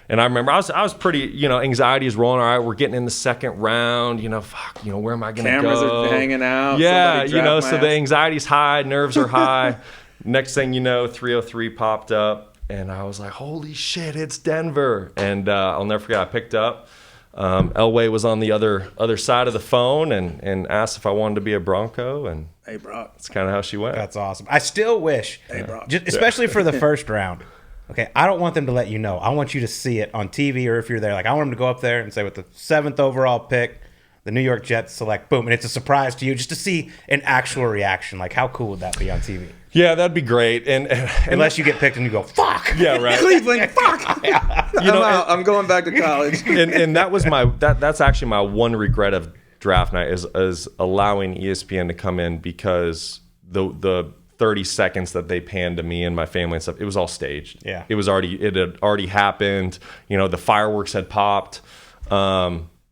Speaker 3: And I remember I was pretty, anxiety is rolling. All right, we're getting in the second round. Where am I going to go?
Speaker 2: Cameras are hanging out.
Speaker 3: Yeah, so the anxiety's high, nerves are high. Next thing you know, 303 popped up. And I was like, holy shit, it's Denver. And I'll never forget, I picked up. Elway was on the other side of the phone and asked if I wanted to be a Bronco. And
Speaker 2: hey, Brock.
Speaker 3: That's kind of how she went.
Speaker 1: That's awesome. I still wish,
Speaker 2: Brock.
Speaker 1: especially for the first round. Okay, I don't want them to let you know. I want you to see it on TV, or if you're there, like, I want them to go up there and say, with the 7th overall pick, the New York Jets select, boom, and it's a surprise to you just to see an actual reaction. Like, how cool would that be on TV?
Speaker 3: Yeah, that'd be great. And
Speaker 1: unless you get picked and you go, fuck.
Speaker 3: Yeah, right.
Speaker 2: Cleveland, fuck. I'm going back to college.
Speaker 3: And that was that's actually my one regret of draft night is allowing ESPN to come in, because the 30 seconds that they panned to me and my family and stuff, it was all staged.
Speaker 1: Yeah.
Speaker 3: It had already happened. The fireworks had popped.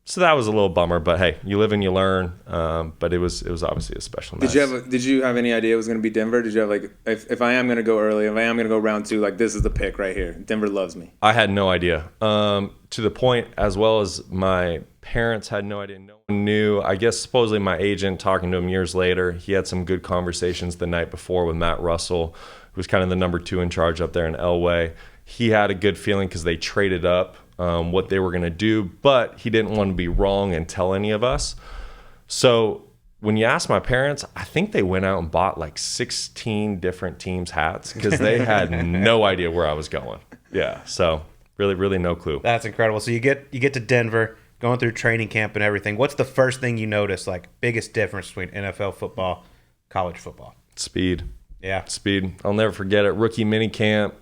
Speaker 3: So that was a little bummer, but hey, you live and you learn. But it was obviously a special night.
Speaker 2: Did you have any idea it was going to be Denver? Did you have if I am going to go early, if I am going to go round 2, this is the pick right here. Denver loves me.
Speaker 3: I had no idea. To the point, as well as my parents had no idea. No one knew. I guess supposedly my agent, talking to him years later, he had some good conversations the night before with Matt Russell, who was kind of the number 2 in charge up there in Elway. He had a good feeling because they traded up what they were going to do, but he didn't want to be wrong and tell any of us. So when you ask my parents, I think they went out and bought 16 different teams' hats because they had no idea where I was going. Yeah, so really, really no clue.
Speaker 1: That's incredible. So you get to Denver, going through training camp and everything. What's the first thing you notice, biggest difference between NFL football, college football?
Speaker 3: Speed.
Speaker 1: Yeah.
Speaker 3: Speed. I'll never forget it. Rookie minicamp.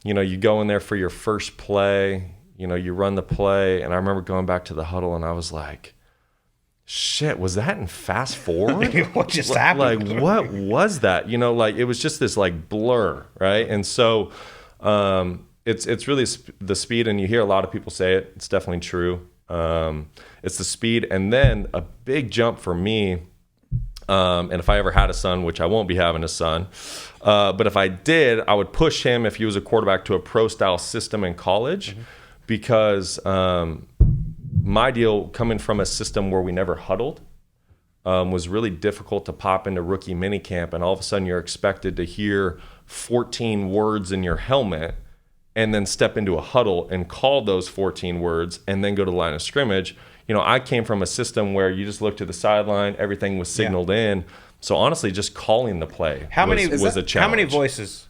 Speaker 3: You go in there for your first play. You run the play, and I remember going back to the huddle, and I was like, shit, was that in fast forward?
Speaker 1: What just happened?
Speaker 3: What was that? It was just this blur, right? And so it's really the speed, and you hear a lot of people say it. It's definitely true. It's the speed, and then a big jump for me, and if I ever had a son, which I won't be having a son, but if I did, I would push him, if he was a quarterback, to a pro-style system in college. Mm-hmm. Because my deal, coming from a system where we never huddled, was really difficult to pop into rookie minicamp, and all of a sudden you're expected to hear 14 words in your helmet and then step into a huddle and call those 14 words and then go to the line of scrimmage. I came from a system where you just looked to the sideline, everything was signaled in. So honestly, just calling the play was a challenge.
Speaker 1: How many voices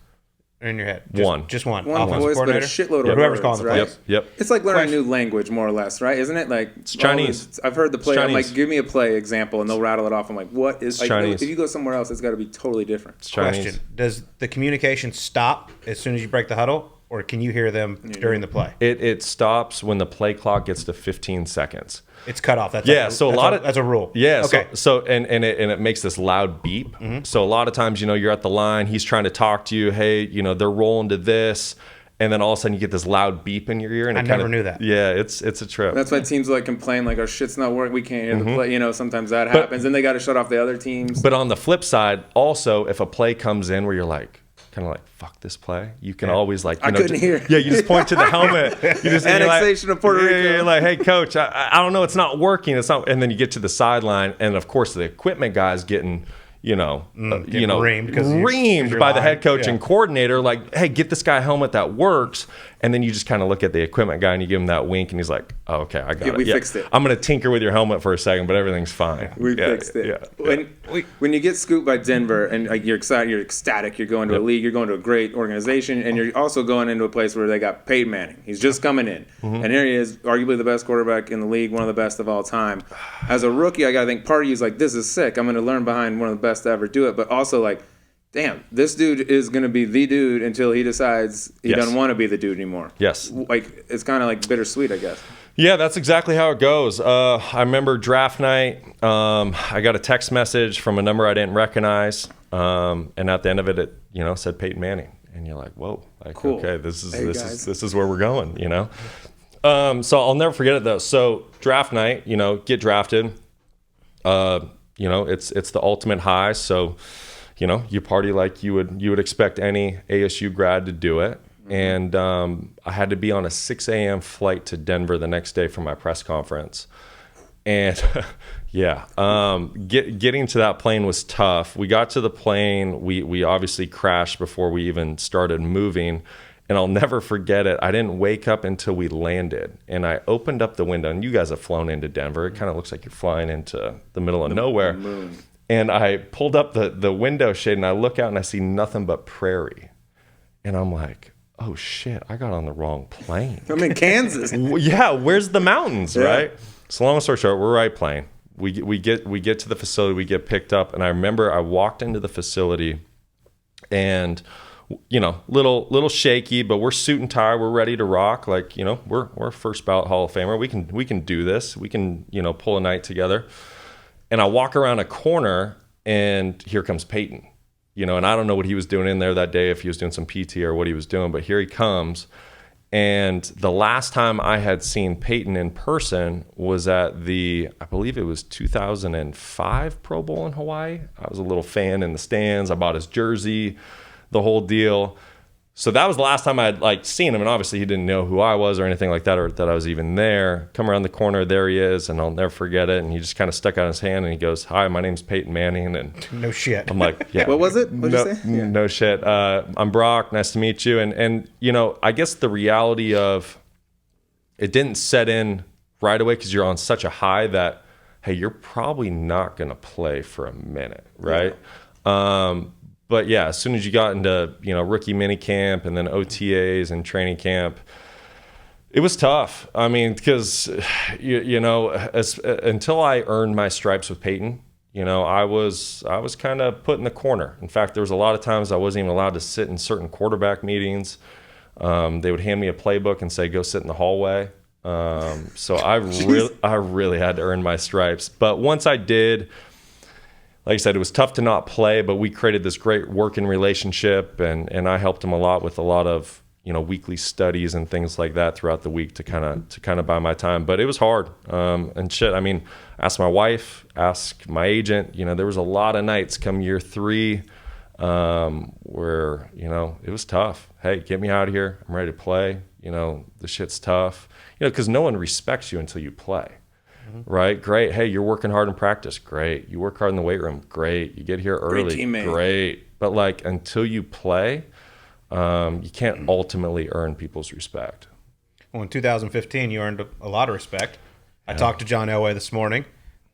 Speaker 1: in your head? Just one.
Speaker 2: One voice, but a shitload of
Speaker 1: whoever's
Speaker 2: words,
Speaker 1: calling the
Speaker 2: right?
Speaker 1: plays.
Speaker 3: Yep.
Speaker 2: It's like learning a new language, more or less, right? Isn't it?
Speaker 3: It's Chinese.
Speaker 2: I've heard the play. I'm
Speaker 3: Chinese.
Speaker 2: give me a play example, and they'll rattle it off. I'm like, what is
Speaker 3: Chinese?
Speaker 2: If you go somewhere else, it's got to be totally different.
Speaker 3: It's Chinese.
Speaker 1: Question: does the communication stop as soon as you break the huddle, or can you hear them during the play?
Speaker 3: It stops when the play clock gets to 15 seconds.
Speaker 1: It's cut off. That's
Speaker 3: that's
Speaker 1: a rule.
Speaker 3: Yeah.
Speaker 1: Okay.
Speaker 3: So it makes this loud beep. Mm-hmm. So a lot of times, you're at the line, he's trying to talk to you. Hey, they're rolling to this, and then all of a sudden you get this loud beep in your ear, and
Speaker 1: I never knew that.
Speaker 3: Yeah, it's a trip.
Speaker 2: That's why teams complain our shit's not working. We can't hear the play. Sometimes that happens, and they got to shut off the other teams.
Speaker 3: But on the flip side, also, if a play comes in where you're fuck this play, you can always
Speaker 2: I couldn't hear.
Speaker 3: Yeah, you just point to the helmet. You just
Speaker 2: annexation of Puerto Rico.
Speaker 3: You're like, hey coach, I don't know, it's not working. It's not. And then you get to the sideline, and of course the equipment guy's getting reamed by the head coach and coordinator. Hey, get this guy a helmet that works. And then you just kind of look at the equipment guy and you give him that wink, and he's like, "Oh, okay, I got it.
Speaker 2: We fixed it.
Speaker 3: I'm gonna tinker with your helmet for a second, but everything's fine.
Speaker 2: We fixed it." When you get scooped by Denver and you're excited, you're ecstatic, you're going to a league, you're going to a great organization, and you're also going into a place where they got Peyton Manning. He's just coming in, and here he is, arguably the best quarterback in the league, one of the best of all time. As a rookie, I gotta think part of you is like, "This is sick. I'm gonna learn behind one of the best to ever do it," but also damn, this dude is going to be the dude until he decides he doesn't want to be the dude anymore.
Speaker 3: Yes.
Speaker 2: It's kind of bittersweet, I guess.
Speaker 3: Yeah, that's exactly how it goes. I remember draft night. I got a text message from a number I didn't recognize. And at the end of it, said Peyton Manning. And you're like, whoa,
Speaker 2: cool.
Speaker 3: Okay, this is where we're going, So I'll never forget it though. So draft night, get drafted. It's the ultimate high. So, you party like you would expect any ASU grad to do it. And I had to be on a 6 a.m. flight to Denver the next day for my press conference. And getting to that plane was tough. We got to the plane. We obviously crashed before we even started moving. And I'll never forget it. I didn't wake up until we landed. And I opened up the window. And you guys have flown into Denver. It kind of looks like you're flying into the middle of nowhere. And I pulled up the window shade, and I look out, and I see nothing but prairie. And I'm like, oh, shit, I got on the wrong plane.
Speaker 2: I'm in Kansas.
Speaker 3: Yeah, where's the mountains, right? So long story short, we're right plane. We get to the facility, we get picked up, and I remember I walked into the facility, And, little shaky, but we're suit and tie. We're ready to rock. Like, we're a first ballot Hall of Famer. We can do this. We can, pull a night together. And I walk around a corner and here comes Peyton, and I don't know what he was doing in there that day, if he was doing some PT or what he was doing, but here he comes. And the last time I had seen Peyton in person was at I believe it was 2005 Pro Bowl in Hawaii. I was a little fan in the stands. I bought his jersey, the whole deal. So that was the last time I'd seen him. And obviously he didn't know who I was or anything like that, or that I was even there. Come around the corner, there he is, and I'll never forget it. And he just kind of stuck out his hand and he goes, "Hi, my name's Peyton Manning." And
Speaker 1: no shit.
Speaker 3: I'm like, yeah.
Speaker 2: What was it? What did you say? Yeah.
Speaker 3: No shit. I'm Brock. Nice to meet you. And I guess the reality of it didn't set in right away because you're on such a high that, hey, you're probably not going to play for a minute, right? Yeah. But yeah, as soon as you got into, rookie mini camp and then OTAs and training camp, it was tough. I mean, because, until I earned my stripes with Peyton, I was kind of put in the corner. In fact, there was a lot of times I wasn't even allowed to sit in certain quarterback meetings. They would hand me a playbook and say, "Go sit in the hallway." So I really had to earn my stripes. But once I did, like I said, it was tough to not play, but we created this great working relationship, and I helped him a lot with a lot of, weekly studies and things like that throughout the week to kind of buy my time. But it was hard. And shit, I mean, ask my wife, ask my agent, there was a lot of nights come year 3 where, it was tough. Hey, get me out of here. I'm ready to play. The shit's tough, because no one respects you until you play. Right? Great. Hey, you're working hard in practice. Great. You work hard in the weight room. Great. You get here early. Great. But until you play, you can't ultimately earn people's respect.
Speaker 1: Well, in 2015, you earned a lot of respect. I talked to John Elway this morning,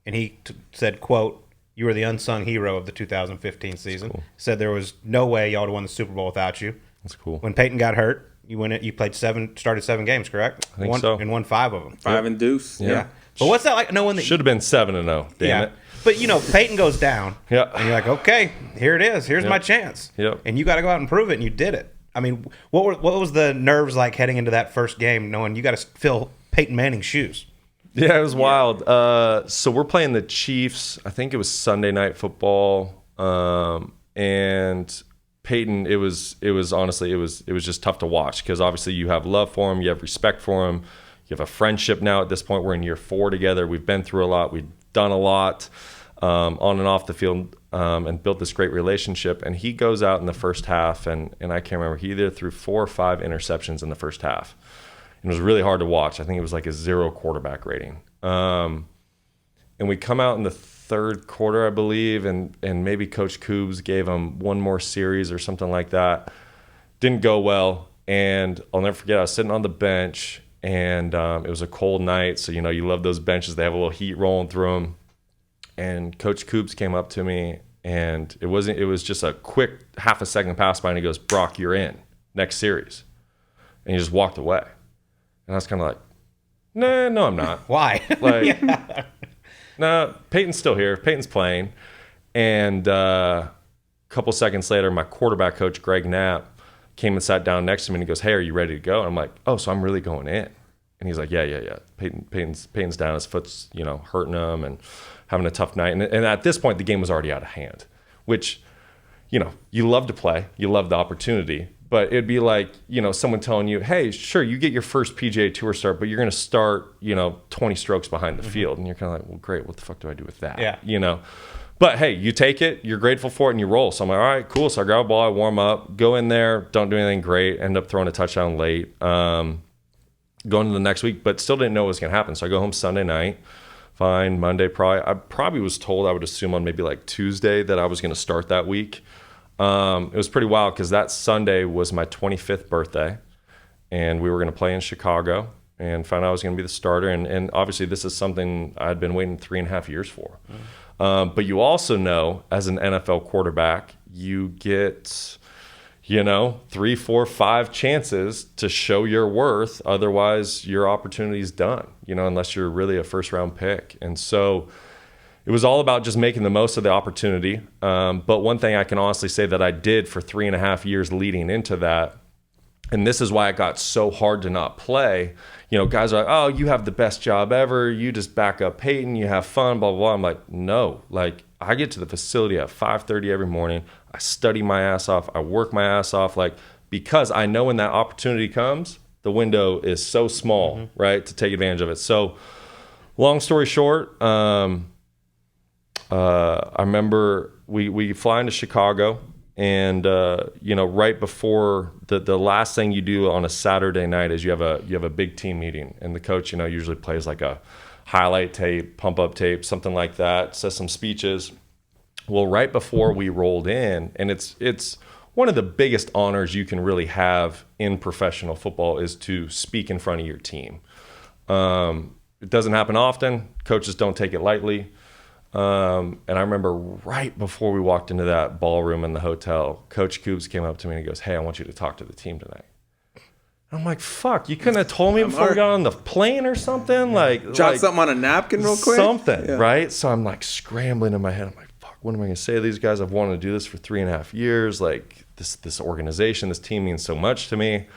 Speaker 1: and he said, quote, "You were the unsung hero of the 2015 season." Cool. Said there was no way y'all would have won the Super Bowl without you.
Speaker 3: That's cool.
Speaker 1: When Peyton got hurt, you played started 7 games, correct?
Speaker 3: I think so.
Speaker 1: And won 5 of them.
Speaker 2: 5 and deuce.
Speaker 1: Yeah. But what's that like knowing that
Speaker 3: should have been 7-0, damn it.
Speaker 1: But Peyton goes down.
Speaker 3: Yeah.
Speaker 1: And you're like, okay, here it is. Here's my chance.
Speaker 3: Yep.
Speaker 1: And you got to go out and prove it, and you did it. I mean, what was the nerves like heading into that first game, knowing you got to fill Peyton Manning's shoes?
Speaker 3: Yeah, it was wild. So we're playing the Chiefs. I think it was Sunday Night Football, and Peyton. It was honestly, it was just tough to watch because obviously you have love for him, you have respect for him. You have a friendship now at this point. We're in year 4 together. We've been through a lot. We've done a lot on and off the field and built this great relationship. And he goes out in the first half, and I can't remember. He either threw 4 or 5 interceptions in the first half. And it was really hard to watch. I think it was like a 0 quarterback rating. And we come out in the third quarter, I believe, and maybe Coach Koobs gave him one more series or something like that. Didn't go well. And I'll never forget, I was sitting on the bench, and it was a cold night, so you love those benches. They have a little heat rolling through them. And Coach Koobs came up to me, and it was just a quick half a second pass by, and he goes, "Brock, you're in next series," and he just walked away. And I was kind of like, no, I'm not.
Speaker 1: Why?
Speaker 3: No, Peyton's still here. Peyton's playing. And a couple seconds later, my quarterback coach, Greg Knapp, came and sat down next to me, and he goes, "Hey, are you ready to go?" And I'm like, "Oh, so I'm really going in?" And he's like, yeah. Peyton's down. His foot's, hurting him and having a tough night. And at this point, the game was already out of hand, which, you love to play. You love the opportunity. But it'd be like, someone telling you, "Hey, sure, you get your first PGA Tour start, but you're going to start, 20 strokes behind the field." And you're kind of like, "Well, great. What the fuck do I do with that?"
Speaker 1: Yeah.
Speaker 3: But hey, you take it, you're grateful for it, and you roll. So I'm like, all right, cool. So I grab a ball, I warm up, go in there, don't do anything great, end up throwing a touchdown late, going to the next week, but still didn't know what was going to happen. So I go home Sunday night, fine, Monday I probably was told, I would assume on maybe like Tuesday, that I was going to start that week. It was pretty wild because that Sunday was my 25th birthday, and we were going to play in Chicago, and found out I was going to be the starter. And obviously this is something I'd been waiting 3.5 years for. But you also know, as an NFL quarterback, you get, 3, 4, 5 chances to show your worth. Otherwise, your opportunity's done, unless you're really a first-round pick. And so it was all about just making the most of the opportunity. But one thing I can honestly say that I did for 3.5 years leading into that, and this is why it got so hard to not play. Guys are like, oh, you have the best job ever. You just back up Peyton. You have fun, blah, blah, blah. I'm like, no. Like, I get to the facility at 5:30 every morning. I study my ass off. I work my ass off. Like, because I know when that opportunity comes, the window is so small, right, to take advantage of it. So, long story short, I remember we fly into Chicago. And right before the last thing you do on a Saturday night is you have a big team meeting, and the coach usually plays like a highlight tape, pump up tape, something like that, says some speeches. Well, right before we rolled in, and it's one of the biggest honors you can really have in professional football is to speak in front of your team. It doesn't happen often. Coaches don't take it lightly. And I remember right before we walked into that ballroom in the hotel, Coach Coops came up to me and he goes, "Hey, I want you to talk to the team tonight." I'm like, "Fuck, you couldn't have told me before we got on the plane or something?"
Speaker 2: Jot something on a napkin real quick?
Speaker 3: Something, right? So I'm like scrambling in my head. I'm like, fuck, what am I going to say to these guys? I've wanted to do this for 3.5 years. Like, this organization, this team means so much to me.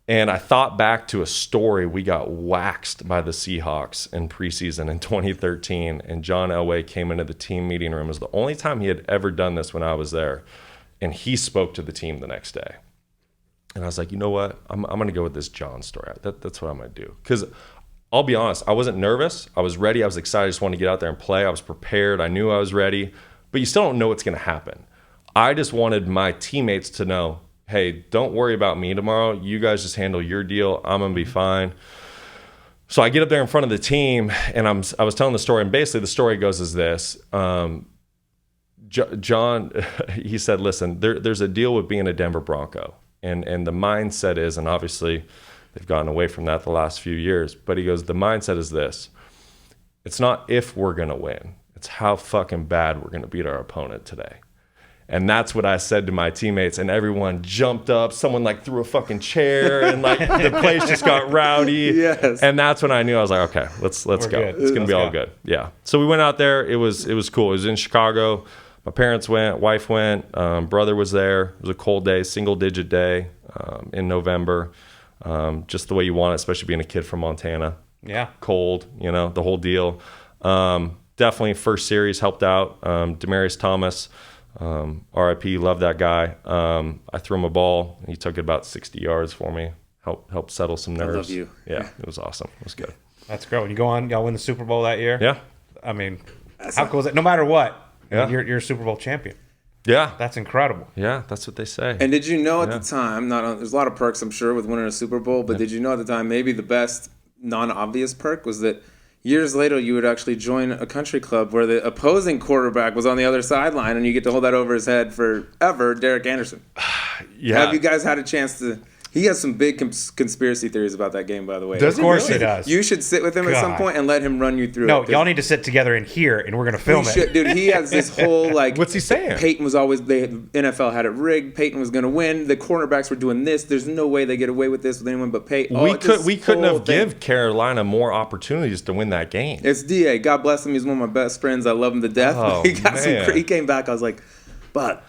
Speaker 3: And I thought back to a story. We got waxed by the Seahawks in preseason in 2013, and John Elway came into the team meeting room. It was the only time he had ever done this when I was there, and he spoke to the team the next day. And I was like, you know what? I'm going to go with this John story. That's what I'm going to do. Because I'll be honest, I wasn't nervous. I was ready. I was excited. I just wanted to get out there and play. I was prepared. I knew I was ready. But you still don't know what's going to happen. I just wanted my teammates to know, hey, don't worry about me tomorrow. You guys just handle your deal. I'm going to be fine. So I get up there in front of the team, and I was telling the story, and basically the story goes as this. John, he said, listen, there's a deal with being a Denver Bronco. And the mindset is, and obviously they've gotten away from that the last few years, but he goes, the mindset is this. It's not if we're going to win. It's how fucking bad we're going to beat our opponent today. And that's what I said to my teammates, and everyone jumped up. Someone like threw a fucking chair, and like the place just got rowdy.
Speaker 2: Yes.
Speaker 3: And that's when I knew. I was like, okay, let's go.
Speaker 1: Good.
Speaker 3: It's gonna be all good. Yeah. So we went out there. It was cool. It was in Chicago. My parents went. Wife went. Brother was there. It was a cold day, single-digit day in November. Just the way you want it, especially being a kid from Montana.
Speaker 1: Yeah.
Speaker 3: Cold. The whole deal. Definitely first series helped out. Demaryius Thomas. RIP, love that guy. I threw him a ball. He took it about 60 yards for me. Helped settle some nerves.
Speaker 2: I love you.
Speaker 3: Yeah, it was awesome. It was good.
Speaker 1: That's great. When you go on, y'all win the Super Bowl that year.
Speaker 3: Yeah.
Speaker 1: I mean, how cool is it? No matter what,
Speaker 3: Yeah.
Speaker 1: you're a Super Bowl champion.
Speaker 3: Yeah.
Speaker 1: That's incredible.
Speaker 3: Yeah, that's what they say.
Speaker 2: And did you know at the time, there's a lot of perks, I'm sure, with winning a Super Bowl, but did you know at the time maybe the best non-obvious perk was that years later, you would actually join a country club where the opposing quarterback was on the other sideline, and you get to hold that over his head forever, Derek Anderson.
Speaker 3: Yeah.
Speaker 2: Have you guys had a chance to... He has some big conspiracy theories about that game, by the way.
Speaker 1: Of course he does.
Speaker 2: You should sit with him at some point and let him run you through it.
Speaker 1: No, y'all need to sit together in here, and we're going to film it.
Speaker 2: Dude, he has this whole, like...
Speaker 3: What's he saying?
Speaker 2: Peyton was always... The NFL had it rigged. Peyton was going to win. The cornerbacks were doing this. There's no way they get away with this with anyone but Peyton.
Speaker 3: We couldn't have give Carolina more opportunities to win that game.
Speaker 2: It's D.A. God bless him. He's one of my best friends. I love him to death.
Speaker 3: Oh,
Speaker 2: He came back. I was like, but...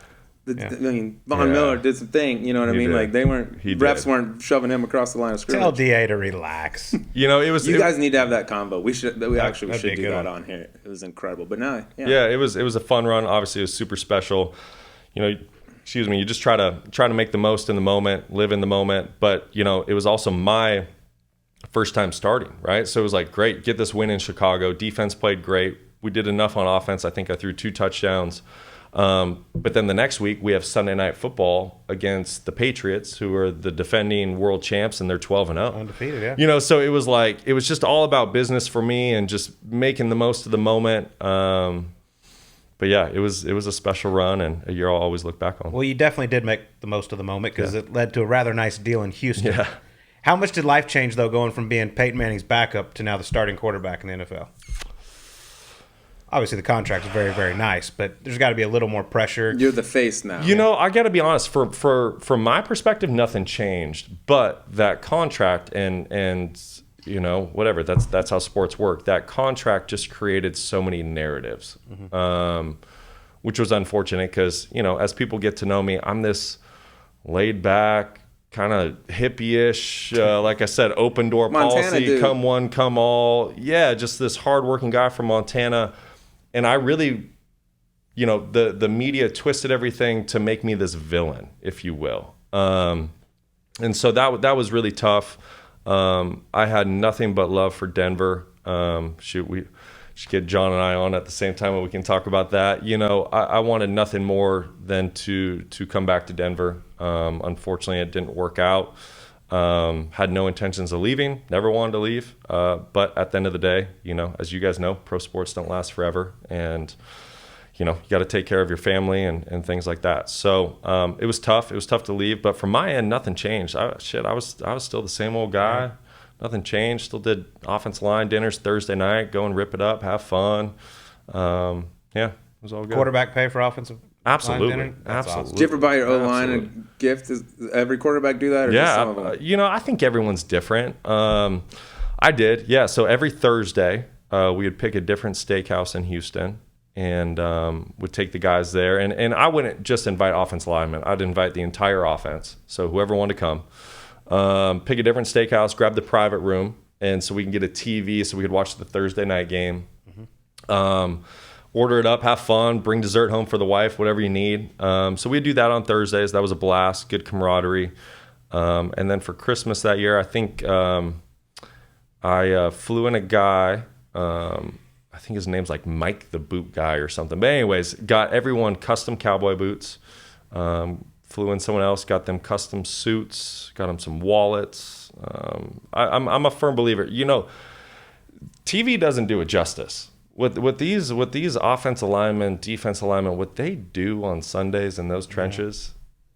Speaker 2: Von Miller did some thing, you know what I mean?
Speaker 3: Did.
Speaker 2: Like refs weren't shoving him across the line of scrimmage.
Speaker 1: Tell DA to relax.
Speaker 2: You guys need to have that combo. We should do that on here. It was incredible. But now,
Speaker 3: it was a fun run. Obviously, it was super special. You just try to make the most in the moment, live in the moment. But it was also my first time starting, right? So it was like, great, get this win in Chicago. Defense played great. We did enough on offense. I think I threw 2 touchdowns. But then the next week we have Sunday Night Football against the Patriots, who are the defending world champs, and they're 12-0,
Speaker 1: undefeated. Yeah.
Speaker 3: So it was just all about business for me and just making the most of the moment. But yeah, it was a special run and a year I'll always look back on.
Speaker 1: Well, you definitely did make the most of the moment because it led to a rather nice deal in Houston.
Speaker 3: Yeah.
Speaker 1: How much did life change though, going from being Peyton Manning's backup to now the starting quarterback in the NFL? Obviously, the contract is very, very nice, but there's got to be a little more pressure.
Speaker 2: You're the face now.
Speaker 3: I got to be honest. From my perspective, nothing changed. But that contract and you know, whatever. That's how sports work. That contract just created so many narratives, which was unfortunate because, you know, as people get to know me, I'm this laid back, kind of hippie-ish, like I said, open door policy, dude. Come one, come all. Yeah, just this hardworking guy from Montana. And I really, you know, the media twisted everything to make me this villain, if you will. And so that was really tough. I had nothing but love for Denver. We should get John and I on at the same time and we can talk about that. You know, I wanted nothing more than to come back to Denver. Unfortunately, it didn't work out. Had no intentions of leaving, never wanted to leave. But at the end of the day, you know, as you guys know, pro sports don't last forever. And, you know, you got to take care of your family and things like that. So it was tough. It was tough to leave. But from my end, nothing changed. I was still the same old guy. Yeah. Nothing changed. Still did offensive line dinners Thursday night, go and rip it up, have fun. Yeah, it was all good.
Speaker 1: Quarterback pay for offensive
Speaker 3: Absolutely.
Speaker 1: line dinner?
Speaker 3: Absolutely.
Speaker 1: Awesome.
Speaker 2: Did you ever buy your O-line a gift? Does every quarterback do that? Or just some of them?
Speaker 3: You know, I think everyone's different. I did, yeah. So every Thursday, we would pick a different steakhouse in Houston and would take the guys there. And I wouldn't just invite offensive linemen. I'd invite the entire offense. So whoever wanted to come. Pick a different steakhouse, grab the private room, and so we can get a TV so we could watch the Thursday night game. Order it up, have fun, bring dessert home for the wife, whatever you need. So we'd do that on Thursdays. That was a blast, good camaraderie. And then for Christmas that year, I think I flew in a guy, I think his name's like Mike the Boot Guy or something. But anyways, got everyone custom cowboy boots. Flew in someone else, got them custom suits, got them some wallets. I'm a firm believer. You know, TV doesn't do it justice. With these offensive linemen, defensive linemen, what they do on Sundays in those trenches,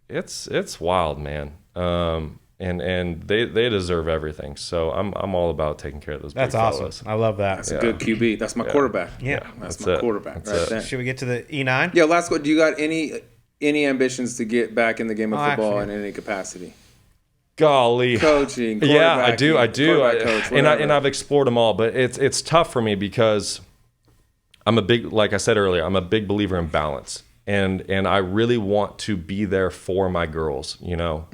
Speaker 3: it's wild, man. And they deserve everything. So I'm all about taking care of those.
Speaker 1: That's
Speaker 3: big
Speaker 1: awesome.
Speaker 3: fellas.
Speaker 1: I love that.
Speaker 2: That's a good QB. That's my quarterback.
Speaker 1: Yeah,
Speaker 2: that's my quarterback right there.
Speaker 1: Should we get to the E9?
Speaker 2: Yeah, last one. Do you got any ambitions to get back in the game of football in any capacity?
Speaker 3: Golly,
Speaker 2: coaching,
Speaker 3: yeah, I do,
Speaker 2: coach,
Speaker 3: and I've explored them all, but it's tough for me because I'm a big, like I said earlier, I'm a big believer in balance, and I really want to be there for my girls, you know,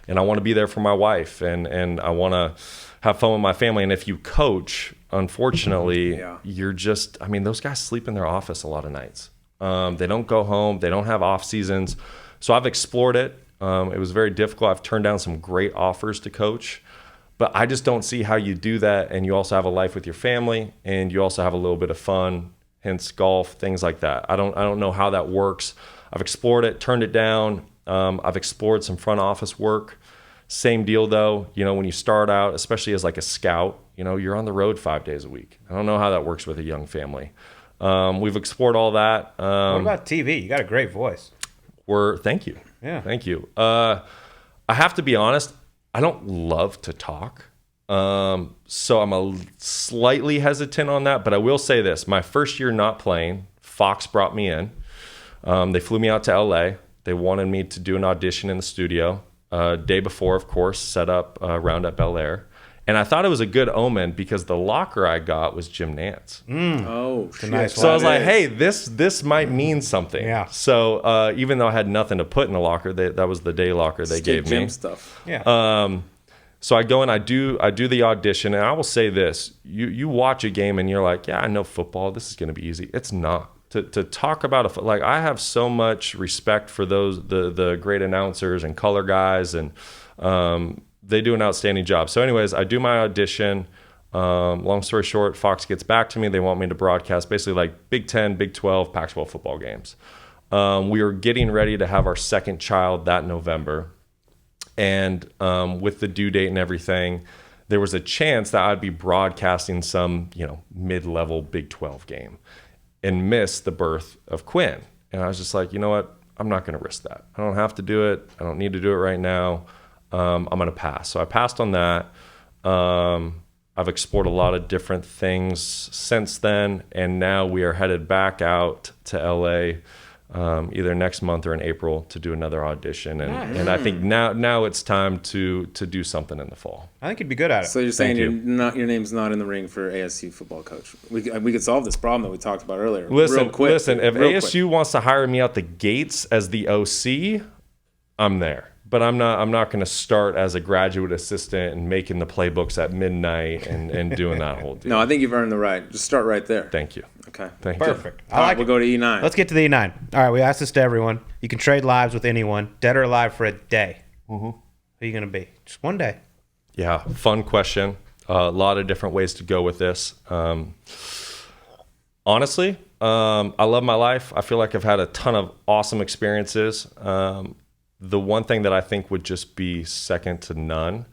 Speaker 3: and I want to be there for my wife, and I want to have fun with my family. And if you coach, unfortunately, you're just, I mean, those guys sleep in their office a lot of nights. They don't go home. They don't have off seasons. So I've explored it. It was very difficult. I've turned down some great offers to coach, but I just don't see how you do that. And you also have a life with your family, and you also have a little bit of fun, hence golf, things like that. I don't know how that works. I've explored it, turned it down. I've explored some front office work. Same deal though. You know, when you start out, especially as like a scout, you know, you're on the road 5 days a week. I don't know how that works with a young family. We've explored all that.
Speaker 1: What about TV? You got a great voice.
Speaker 3: Thank you.
Speaker 1: Yeah.
Speaker 3: Thank you. I have to be honest, I don't love to talk. So I'm slightly hesitant on that, but I will say this. My first year not playing, Fox brought me in. They flew me out to LA. They wanted me to do an audition in the studio. Day before, of course, set up around at Bel Air. And I thought it was a good omen because the locker I got was Jim Nantz.
Speaker 2: Oh, shit.
Speaker 1: Nice
Speaker 3: so I was like, hey, this might mean something.
Speaker 1: Yeah.
Speaker 3: So even though I had nothing to put in the locker, that was the day locker they gave
Speaker 2: Jim
Speaker 3: me.
Speaker 2: Stuff.
Speaker 1: Yeah.
Speaker 3: So I go and I do the audition, and I will say this: you watch a game and you're like, yeah, I know football. This is going to be easy. It's not. To talk about like I have so much respect for the great announcers and color guys, and they do an outstanding job. So anyways, I do my audition. Long story short, Fox gets back to me. They want me to broadcast basically like Big 10, Big 12, Pac-12 football games. We were getting ready to have our second child that November. And with the due date and everything, there was a chance that I'd be broadcasting some, mid-level Big 12 game and miss the birth of Quinn. And I was just like, you know what? I'm not going to risk that. I don't have to do it. I don't need to do it right now. I'm going to pass. So I passed on that. I've explored a lot of different things since then, and now we are headed back out to LA either next month or in April to do another audition. And I think now it's time to do something in the fall.
Speaker 1: I think you'd be good at it.
Speaker 2: So you're saying your name's not in the ring for ASU football coach. We could solve this problem that we talked about earlier.
Speaker 3: Listen,
Speaker 2: real quick,
Speaker 3: if
Speaker 2: real
Speaker 3: ASU
Speaker 2: quick.
Speaker 3: wants to hire me out the gates as the OC, I'm there. But I'm not going to start as a graduate assistant and making the playbooks at midnight and doing that whole deal.
Speaker 2: No, I think you've earned the right. Just start right there.
Speaker 3: Thank you.
Speaker 2: Okay.
Speaker 3: Thank you.
Speaker 1: Perfect.
Speaker 2: All right, we'll go to E9.
Speaker 1: Let's get to the E9. All right, we asked this to everyone. You can trade lives with anyone, dead or alive, for a day. Mm-hmm. Who are you going to be? Just one day.
Speaker 3: Yeah, fun question. A lot of different ways to go with this. Honestly, I love my life. I feel like I've had a ton of awesome experiences. The one thing that I think would just be second to none,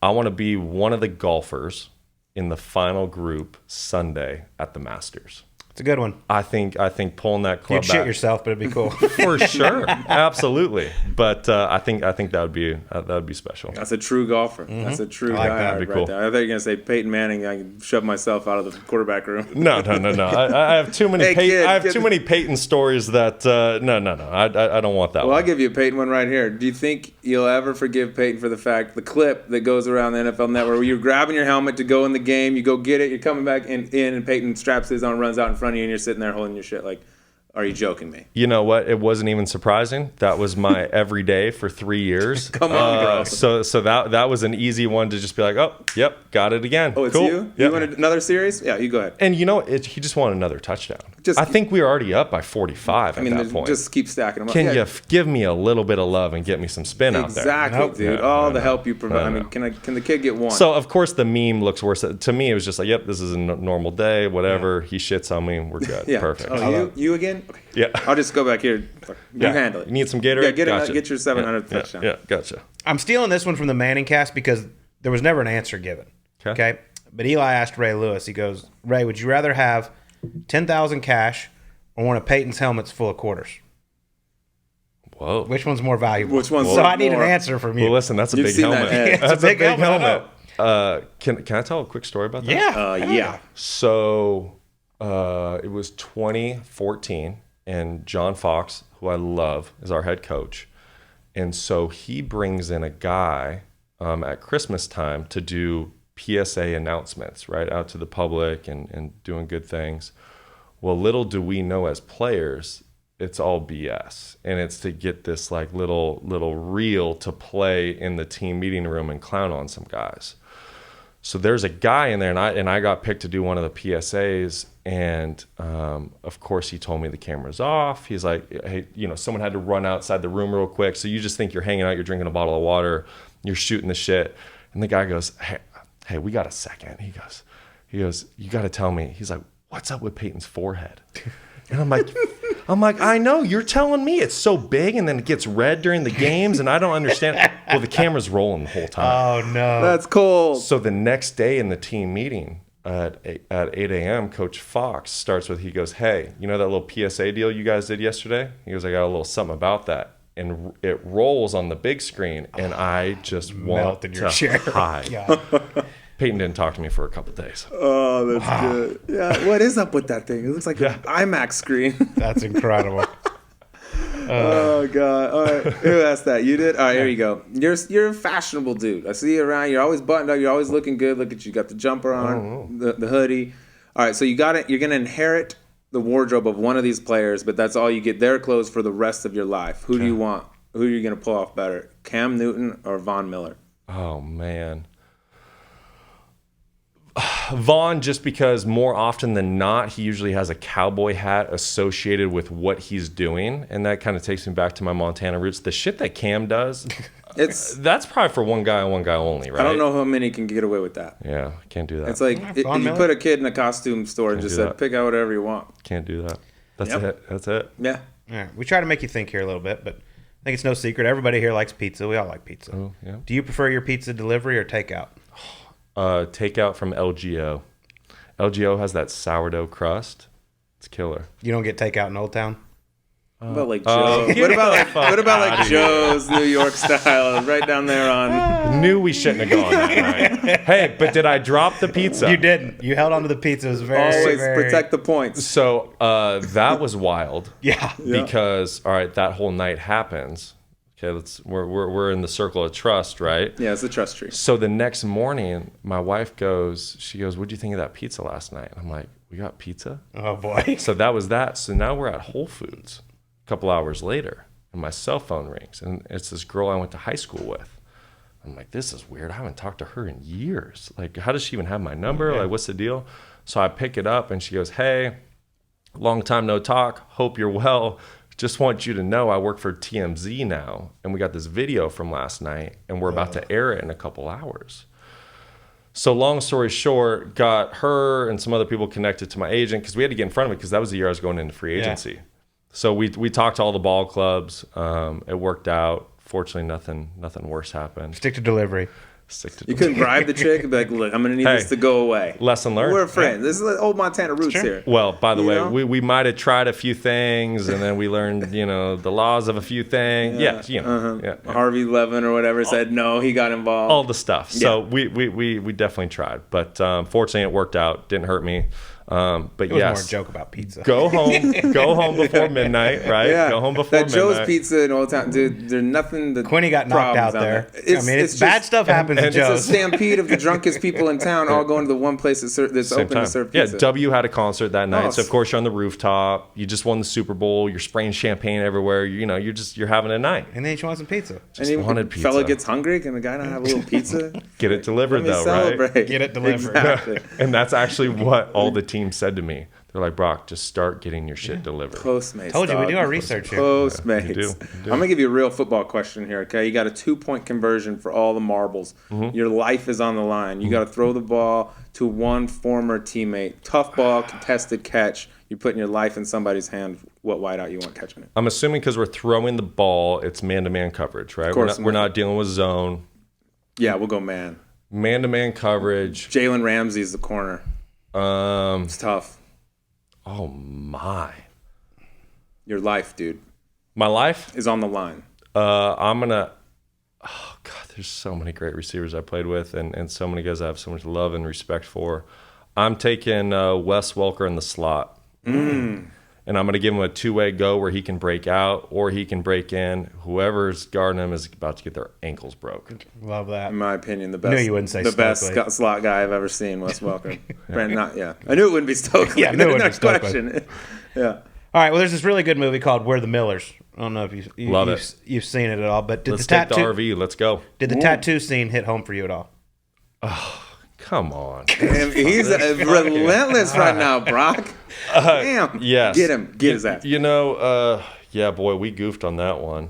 Speaker 3: I want to be one of the golfers in the final group Sunday at the Masters.
Speaker 1: It's a good one.
Speaker 3: I think pulling that club
Speaker 1: You'd shit
Speaker 3: back
Speaker 1: yourself, but it'd be cool.
Speaker 3: for sure, absolutely. But I think that would be special.
Speaker 2: That's a true golfer. Mm-hmm. That's a true guy
Speaker 3: That'd be cool.
Speaker 2: there. I thought you were going to say Peyton Manning. I can shove myself out of the quarterback room.
Speaker 3: No. I have too many. Too many Peyton stories that no. I don't want that.
Speaker 2: Well,
Speaker 3: one.
Speaker 2: I'll give you a Peyton one right here. Do you think you'll ever forgive Peyton for the clip that goes around the NFL Network where you're grabbing your helmet to go in the game, you go get it, you're coming back in, and Peyton straps his on, runs out in front of you, and you're sitting there holding your shit like, are you joking me?
Speaker 3: You know what? It wasn't even surprising. That was my everyday for 3 years.
Speaker 2: Come on, bro.
Speaker 3: So that was an easy one to just be like, oh, yep, got it again.
Speaker 2: Oh, it's
Speaker 3: cool.
Speaker 2: you?
Speaker 3: Yep.
Speaker 2: You want another series? Yeah, you go ahead.
Speaker 3: And you know, he just wanted another touchdown. I think we were already up by 45 at that point.
Speaker 2: Just keep stacking them up.
Speaker 3: Can you give me a little bit of love and get me some spin out there?
Speaker 2: Exactly, dude. The help you provide. I mean, can the kid get one?
Speaker 3: So, of course, the meme looks worse. To me, it was just like, yep, this is a normal day, whatever. Yeah. He shits on me, we're good.
Speaker 2: Yeah.
Speaker 3: Perfect.
Speaker 2: Oh, you again? Okay.
Speaker 3: Yeah.
Speaker 2: I'll just go back here. You handle it.
Speaker 3: You need some Gatorade?
Speaker 2: Yeah, get your 700th touchdown.
Speaker 3: Yeah, gotcha.
Speaker 1: I'm stealing this one from the Manning cast because there was never an answer given. Okay? But Eli asked Ray Lewis, he goes, Ray, would you rather have 10,000 cash or one of Peyton's helmets full of quarters?
Speaker 3: Whoa.
Speaker 1: Which one's more valuable?
Speaker 2: Which one's
Speaker 1: So I need an anscer from you.
Speaker 3: Well, listen, that's a big helmet.
Speaker 1: That's a big helmet.
Speaker 3: Can I tell a quick story about that?
Speaker 1: Yeah.
Speaker 3: So it was 2014, and John Fox, who I love, is our head coach. And so he brings in a guy at Christmas time to do PSA announcements, right, out to the public and doing good things. Well, little do we know as players, it's all BS. And it's to get this like little reel to play in the team meeting room and clown on some guys. So there's a guy in there, and I got picked to do one of the PSAs, and of course he told me the camera's off. He's like, hey, someone had to run outside the room real quick. So you just think you're hanging out, you're drinking a bottle of water, you're shooting the shit, and the guy goes, hey, we got a second. He goes, you got to tell me. He's like, what's up with Peyton's forehead? And I'm like, I know, you're telling me it's so big and then it gets red during the games and I don't understand. Well, the camera's rolling the whole time.
Speaker 1: Oh, no.
Speaker 2: That's cool.
Speaker 3: So the next day in the team meeting at 8 a.m., Coach Fox starts with, he goes, hey, you know that little PSA deal you guys did yesterday? He goes, I got a little something about that. And it rolls on the big screen and I just want to hide. Peyton didn't talk to me for a couple of days.
Speaker 2: Oh, that's good. Yeah, what is up with that thing? It looks like an IMAX screen.
Speaker 1: That's incredible.
Speaker 2: Oh, God. All right. Who asked that? You did? All right, here you go. You're a fashionable dude. I see you around. You're always buttoned up. You're always looking good. Look at you. Got the jumper on, the hoodie. All right, so you're going to inherit the wardrobe of one of these players, but that's all you get. Their clothes for the rest of your life. Who do you want? Who are you going to pull off better? Cam Newton or Von Miller?
Speaker 3: Oh, man. Vaughn, just because more often than not, he usually has a cowboy hat associated with what he's doing. And that kind of takes me back to my Montana roots. The shit that Cam does, that's probably for one guy and one guy only, right?
Speaker 2: I don't know how many can get away with that.
Speaker 3: Yeah, can't do that.
Speaker 2: It's like if you put a kid in a costume store and just said, pick out whatever you want.
Speaker 3: Can't do that. That's it.
Speaker 2: Yeah.
Speaker 1: All right. We try to make you think here a little bit, but I think it's no secret. Everybody here likes pizza. We all like pizza.
Speaker 3: Oh, yeah.
Speaker 1: Do you prefer your pizza delivery or takeout?
Speaker 3: Takeout from LGO. LGO has that sourdough crust. It's killer.
Speaker 1: You don't get takeout in Old Town?
Speaker 2: What about like Joe? What about like Joe's New York style, right down there on?
Speaker 3: Knew we shouldn't have gone that night. Hey, but did I drop the pizza?
Speaker 1: You didn't. You held on to the pizza. It was very
Speaker 2: Always
Speaker 1: very...
Speaker 2: protect the points.
Speaker 3: So that was wild.
Speaker 1: Yeah.
Speaker 3: Because all right, that whole night happens. Okay, we're in the circle of trust, right?
Speaker 2: Yeah, it's the trust tree.
Speaker 3: So the next morning, my wife goes, "What'd you think of that pizza last night?" I'm like, "We got pizza."
Speaker 1: Oh boy.
Speaker 3: So that was that. So now we're at Whole Foods a couple hours later, and my cell phone rings, and it's this girl I went to high school with. I'm like, this is weird. I haven't talked to her in years. Like, how does she even have my number? Like, what's the deal? So I pick it up, and she goes, "Hey, long time no talk. Hope you're well. Just want you to know I work for TMZ now, and we got this video from last night, and we're about to air it in a couple hours." So long story short, got her and some other people connected to my agent because we had to get in front of it because that was the year I was going into free agency. Yeah. So we talked to all the ball clubs. It worked out. Fortunately, nothing worse happened.
Speaker 1: Stick to delivery.
Speaker 2: You couldn't bribe the chick and be like, "Look, I'm going to need this to go away."
Speaker 3: Lesson learned.
Speaker 2: We're friends. Yeah. This is like old Montana roots here.
Speaker 3: Well, by the way, we might have tried a few things, and then we learned, the laws of a few things. Yeah.
Speaker 2: Harvey Levin or whatever said no. He got involved.
Speaker 3: All the stuff. So we definitely tried, but fortunately it worked out. Didn't hurt me. But
Speaker 1: it was more a joke about pizza.
Speaker 3: Go home before midnight, right?
Speaker 2: Yeah.
Speaker 3: Go home before midnight.
Speaker 2: That Joe's Pizza in Old Town, dude. There's nothing.
Speaker 1: Quinny got knocked out there. It's bad stuff happens at Joe's.
Speaker 2: It's a stampede of the drunkest people in town all going to the one place that's open to serve pizza.
Speaker 3: Yeah, W had a concert that night, so of course you're on the rooftop. You just won the Super Bowl. You're spraying champagne everywhere. You're having a night.
Speaker 1: And then you want some pizza.
Speaker 2: Wanted pizza. Fella gets hungry. Can the guy not have a little pizza?
Speaker 3: Get it delivered though,
Speaker 2: celebrate.
Speaker 3: Right?
Speaker 1: Get it delivered.
Speaker 2: Exactly.
Speaker 3: And that's actually what all the team said to me. They're like, "Brock, just start getting your shit delivered."
Speaker 2: Postmates.
Speaker 1: Told you, we do our research here.
Speaker 2: Postmates.
Speaker 3: You do.
Speaker 2: I'm going to give you a real football question here, okay? You got a 2-point conversion for all the marbles. Mm-hmm. Your life is on the line. You got to throw the ball to one former teammate. Tough ball, contested catch. You're putting your life in somebody's hand. What wideout you want catching it?
Speaker 3: I'm assuming because we're throwing the ball, it's man-to-man coverage, right?
Speaker 2: Of course.
Speaker 3: We're not dealing with zone.
Speaker 2: Yeah, we'll go man.
Speaker 3: Man-to-man coverage.
Speaker 2: Jalen Ramsey's the corner. It's tough.
Speaker 3: Oh, my.
Speaker 2: Your life, dude.
Speaker 3: My life?
Speaker 2: Is on the line.
Speaker 3: I'm going to... Oh, God, there's so many great receivers I played with and so many guys I have so much love and respect for. I'm taking Wes Welker in the slot. And I'm going to give him a two-way go where he can break out or he can break in. Whoever's guarding him is about to get their ankles broken.
Speaker 1: Love that.
Speaker 2: In my opinion, the best.
Speaker 1: I knew you wouldn't say
Speaker 2: the
Speaker 1: Stokely.
Speaker 2: Best slot guy I've ever seen, Wes Welker. I knew it wouldn't be Stokely.
Speaker 1: Yeah, I knew it wouldn't be Stokely.
Speaker 2: Question. Yeah.
Speaker 1: All right. Well, there's this really good movie called We're the Millers. I don't know if you've seen it at all, but
Speaker 3: Let's take the RV. Let's go.
Speaker 1: Did the tattoo scene hit home for you at all?
Speaker 3: Oh, come on.
Speaker 2: Damn, he's relentless right now, Brock. Damn.
Speaker 3: Yes.
Speaker 2: Get him. Get his ass.
Speaker 3: Yeah, boy, we goofed on that one.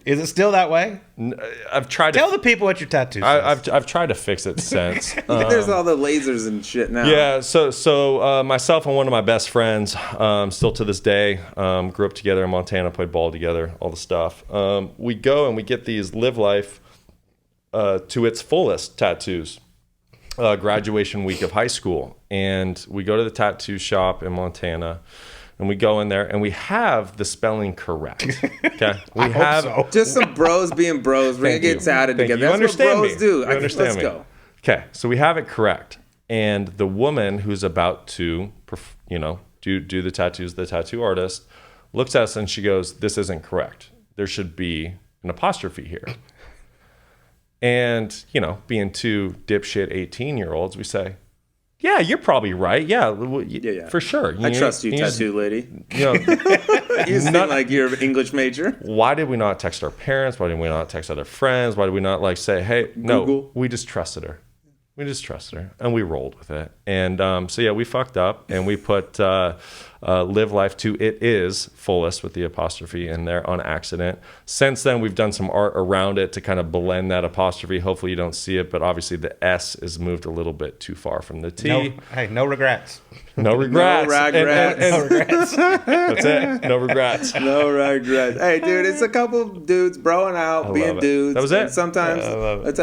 Speaker 1: Is it still that way?
Speaker 3: I've tried to
Speaker 1: tell the people what your tattoo says.
Speaker 3: I've tried to fix it since.
Speaker 2: There's all the lasers and shit now.
Speaker 3: Yeah, so myself and one of my best friends, still to this day, grew up together in Montana, played ball together, all the stuff. We go and we get these Live Life to its fullest tattoos. Graduation week of high school, and we go to the tattoo shop in Montana, and we go in there, and we have the spelling correct. Okay, we have
Speaker 1: so.
Speaker 2: Just some bros being bros. We're gonna get tatted together. That's what bros do.
Speaker 3: You understand me? Go. Okay, so we have it correct, and the woman who's about to, do the tattoos, the tattoo artist, looks at us and she goes, "This isn't correct. There should be an apostrophe here." And, being two dipshit 18-year-olds, we say, "Yeah, you're probably right. Yeah, for sure.
Speaker 2: I trust you, tattoo lady. You seem like you're an English major."
Speaker 3: Why did we not text our parents? Why did we not text other friends? Why did we not say, "Hey, no"?
Speaker 2: Google.
Speaker 3: We just trusted her. And we rolled with it. And we fucked up, and we put Live Life to it is fullest with the apostrophe in there on accident. Since then, we've done some art around it to kind of blend that apostrophe. Hopefully you don't see it, but obviously the S is moved a little bit too far from the T.
Speaker 1: No regrets.
Speaker 3: No regrets.
Speaker 2: No regrets.
Speaker 1: No regrets.
Speaker 3: That's it. No regrets.
Speaker 2: No regrets. Hey, dude, it's a couple dudes broing out, being dudes.
Speaker 3: That was it.
Speaker 2: And sometimes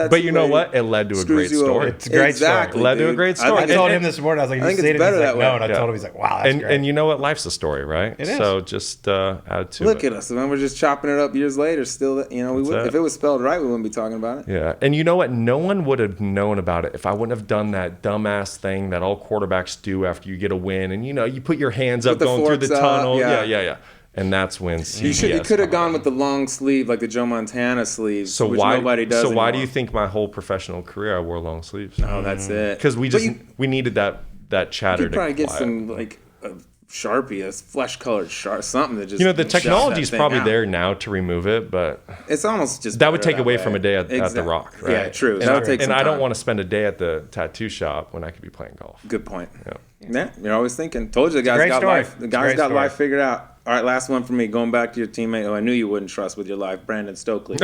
Speaker 3: But you know what? It led to a great story.
Speaker 1: It's a great story.
Speaker 3: Led to a great story.
Speaker 1: I told him this morning, I was like,
Speaker 2: I think it's better that way.
Speaker 1: No, and I told him, he's like, wow, that's great.
Speaker 3: And you know what? Life's a story, right?
Speaker 1: It is.
Speaker 3: So just add to it.
Speaker 2: Look at us, man. We're just chopping it up years later. Still, you know, if it was spelled right, we wouldn't be talking about it.
Speaker 3: Yeah. And you know what? No one would have known about it if I wouldn't have done that dumbass thing that all quarterbacks do after you get a win. And, you know, you put your hands up going through the tunnel. Yeah. And that's when CBS
Speaker 2: You could have gone with the long sleeve, like the Joe Montana sleeves, which nobody does
Speaker 3: So why
Speaker 2: anymore.
Speaker 3: do you think my whole professional career I wore long sleeves?
Speaker 2: Oh, that's it.
Speaker 3: Because we needed that chatter.
Speaker 2: You could probably get some like a Sharpie, a flesh-colored sharp, something that just.
Speaker 3: You know, the technology's probably there now to remove it, but
Speaker 2: it's almost just
Speaker 3: that would take away
Speaker 2: way.
Speaker 3: from a day at the Rock, right?
Speaker 2: Yeah, true. That would take some
Speaker 3: and I don't
Speaker 2: time.
Speaker 3: want to spend a day at the tattoo shop when I could be playing golf.
Speaker 2: Good point.
Speaker 3: Yeah,
Speaker 2: you're always thinking. Told you the guy's got
Speaker 1: story.
Speaker 2: life. The guy's got life figured out. All right, last one for me. Going back to your teammate who I knew you wouldn't trust with your life, Brandon Stokely.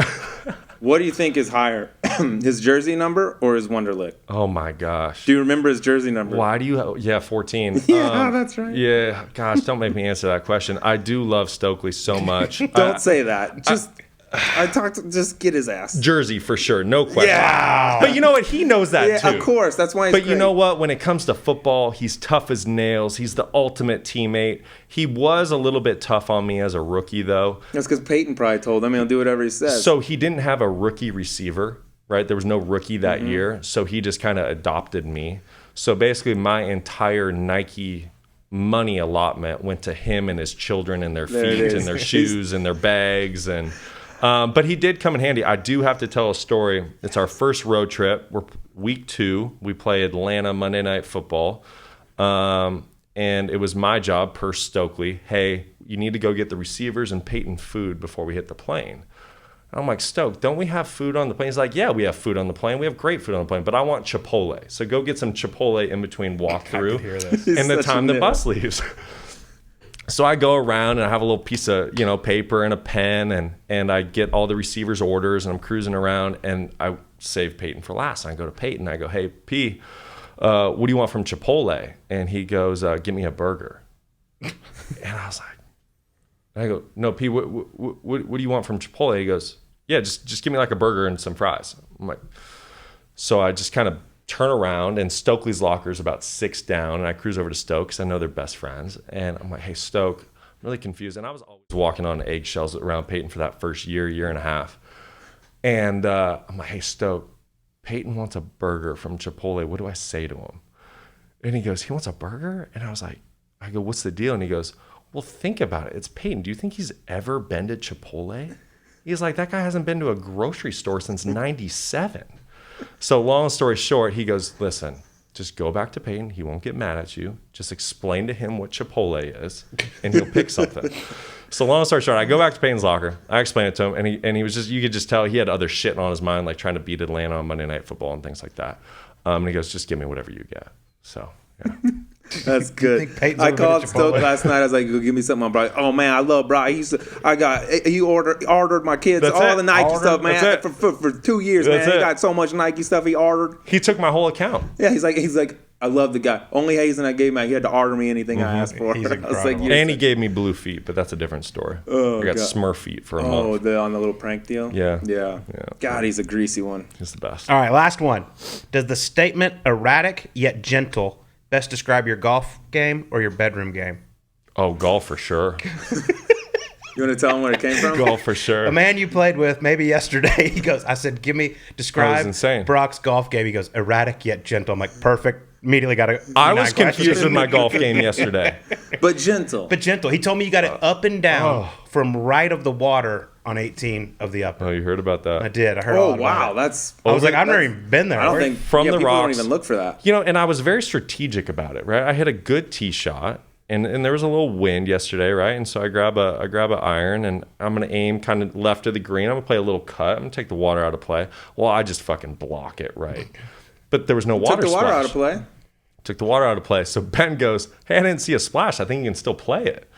Speaker 2: What do you think is higher, his jersey number or his Wonderlic?
Speaker 3: Oh my gosh.
Speaker 2: Do you remember his jersey number?
Speaker 3: Why do you? Yeah, 14.
Speaker 2: Yeah, that's right.
Speaker 3: Yeah, gosh, don't make me answer that question. I do love Stokely so much.
Speaker 2: Don't say that. Just get his ass.
Speaker 3: Jersey for sure, no question.
Speaker 2: Yeah.
Speaker 3: But you know what? He knows that too.
Speaker 2: Of course. That's why he's
Speaker 3: But
Speaker 2: great.
Speaker 3: you know what? When it comes to football, he's tough as nails. He's the ultimate teammate. He was a little bit tough on me as a rookie, though.
Speaker 2: That's because Peyton probably told him he'll do whatever he says.
Speaker 3: So he didn't have a rookie receiver, right? There was no rookie that year. So he just kind of adopted me. So basically my entire Nike money allotment went to him and his children and their feet and their shoes and their bags. And but he did come in handy. I do have to tell a story. It's our first road trip. We're week 2. We play Atlanta Monday Night Football. And it was my job per Stokely. Hey, you need to go get the receivers and Peyton food before we hit the plane. I'm like, Stoke, don't we have food on the plane? He's like, yeah, we have food on the plane. We have great food on the plane, but I want Chipotle. So go get some Chipotle in between walkthrough and the time the bus leaves. So I go around and I have a little piece of, paper and a pen and I get all the receivers' orders and I'm cruising around and I save Peyton for last. And I go to Peyton. I go, hey, P, what do you want from Chipotle? And he goes, give me a burger. And I was like, I go, no, P, what do you want from Chipotle? He goes, yeah, just give me like a burger and some fries. I'm like, so I just kind of turn around and Stokely's locker is about 6 down and I cruise over to Stoke because I know they're best friends. And I'm like, hey, Stoke, I'm really confused. And I was always walking on eggshells around Peyton for that first year and a half. And I'm like, hey, Stoke, Peyton wants a burger from Chipotle. What do I say to him? And he goes, he wants a burger? And I go, what's the deal? And he goes, well, think about it. It's Peyton. Do you think he's ever been to Chipotle? He's like, that guy hasn't been to a grocery store since 97. So long story short, he goes, listen, just go back to Peyton. He won't get mad at you. Just explain to him what Chipotle is, and he'll pick something. So long story short, I go back to Peyton's locker. I explain it to him, and he was just, you could just tell he had other shit on his mind, like trying to beat Atlanta on Monday Night Football and things like that. And he goes, just give me whatever you get. So, yeah.
Speaker 2: That's good. I called Stoke last night. I was like, "Go give me something on Brock." Oh man, I love Brock. He ordered my kids all the Nike stuff, man, for 2 years, man. He got so much Nike stuff he ordered.
Speaker 3: He took my whole account.
Speaker 2: Yeah, he's like, I love the guy. Only Hazen I gave him, he had to order me anything I asked for.
Speaker 1: He's
Speaker 2: I was like,
Speaker 3: and he gave me blue feet, but that's a different story. I got Smurf feet for a month.
Speaker 2: Oh, on the little prank deal?
Speaker 3: Yeah.
Speaker 2: God, he's a greasy one.
Speaker 3: He's the best.
Speaker 1: All right, last one. Does the statement erratic yet gentle best describe your golf game or your bedroom game?
Speaker 3: Oh, golf for sure.
Speaker 2: You want to tell him where it came from?
Speaker 3: Golf for sure.
Speaker 1: A man you played with maybe yesterday, he goes, I said, describe Brock's golf game. He goes, erratic yet gentle. I'm like, perfect. Immediately got a
Speaker 3: I was confused with my golf game yesterday.
Speaker 2: But gentle.
Speaker 1: He told me you got it up and down from right of the water on 18 of the upper.
Speaker 3: Oh, you heard about that?
Speaker 1: I did. I heard all about it. I was like, I've never even been there.
Speaker 2: I don't think
Speaker 3: from the
Speaker 2: people
Speaker 3: rocks.
Speaker 2: don't even look for that.
Speaker 3: And I was very strategic about it, right? I hit a good tee shot, and there was a little wind yesterday, right? And so I grab a iron, and I'm gonna aim kind of left of the green. I'm gonna play a little cut. I'm gonna take the water out of play. Well, I just fucking block it, right? But there was no water.
Speaker 2: Took the water
Speaker 3: splash.
Speaker 2: out of play.
Speaker 3: Took the water out of play. So Ben goes, hey, I didn't see a splash. I think you can still play it.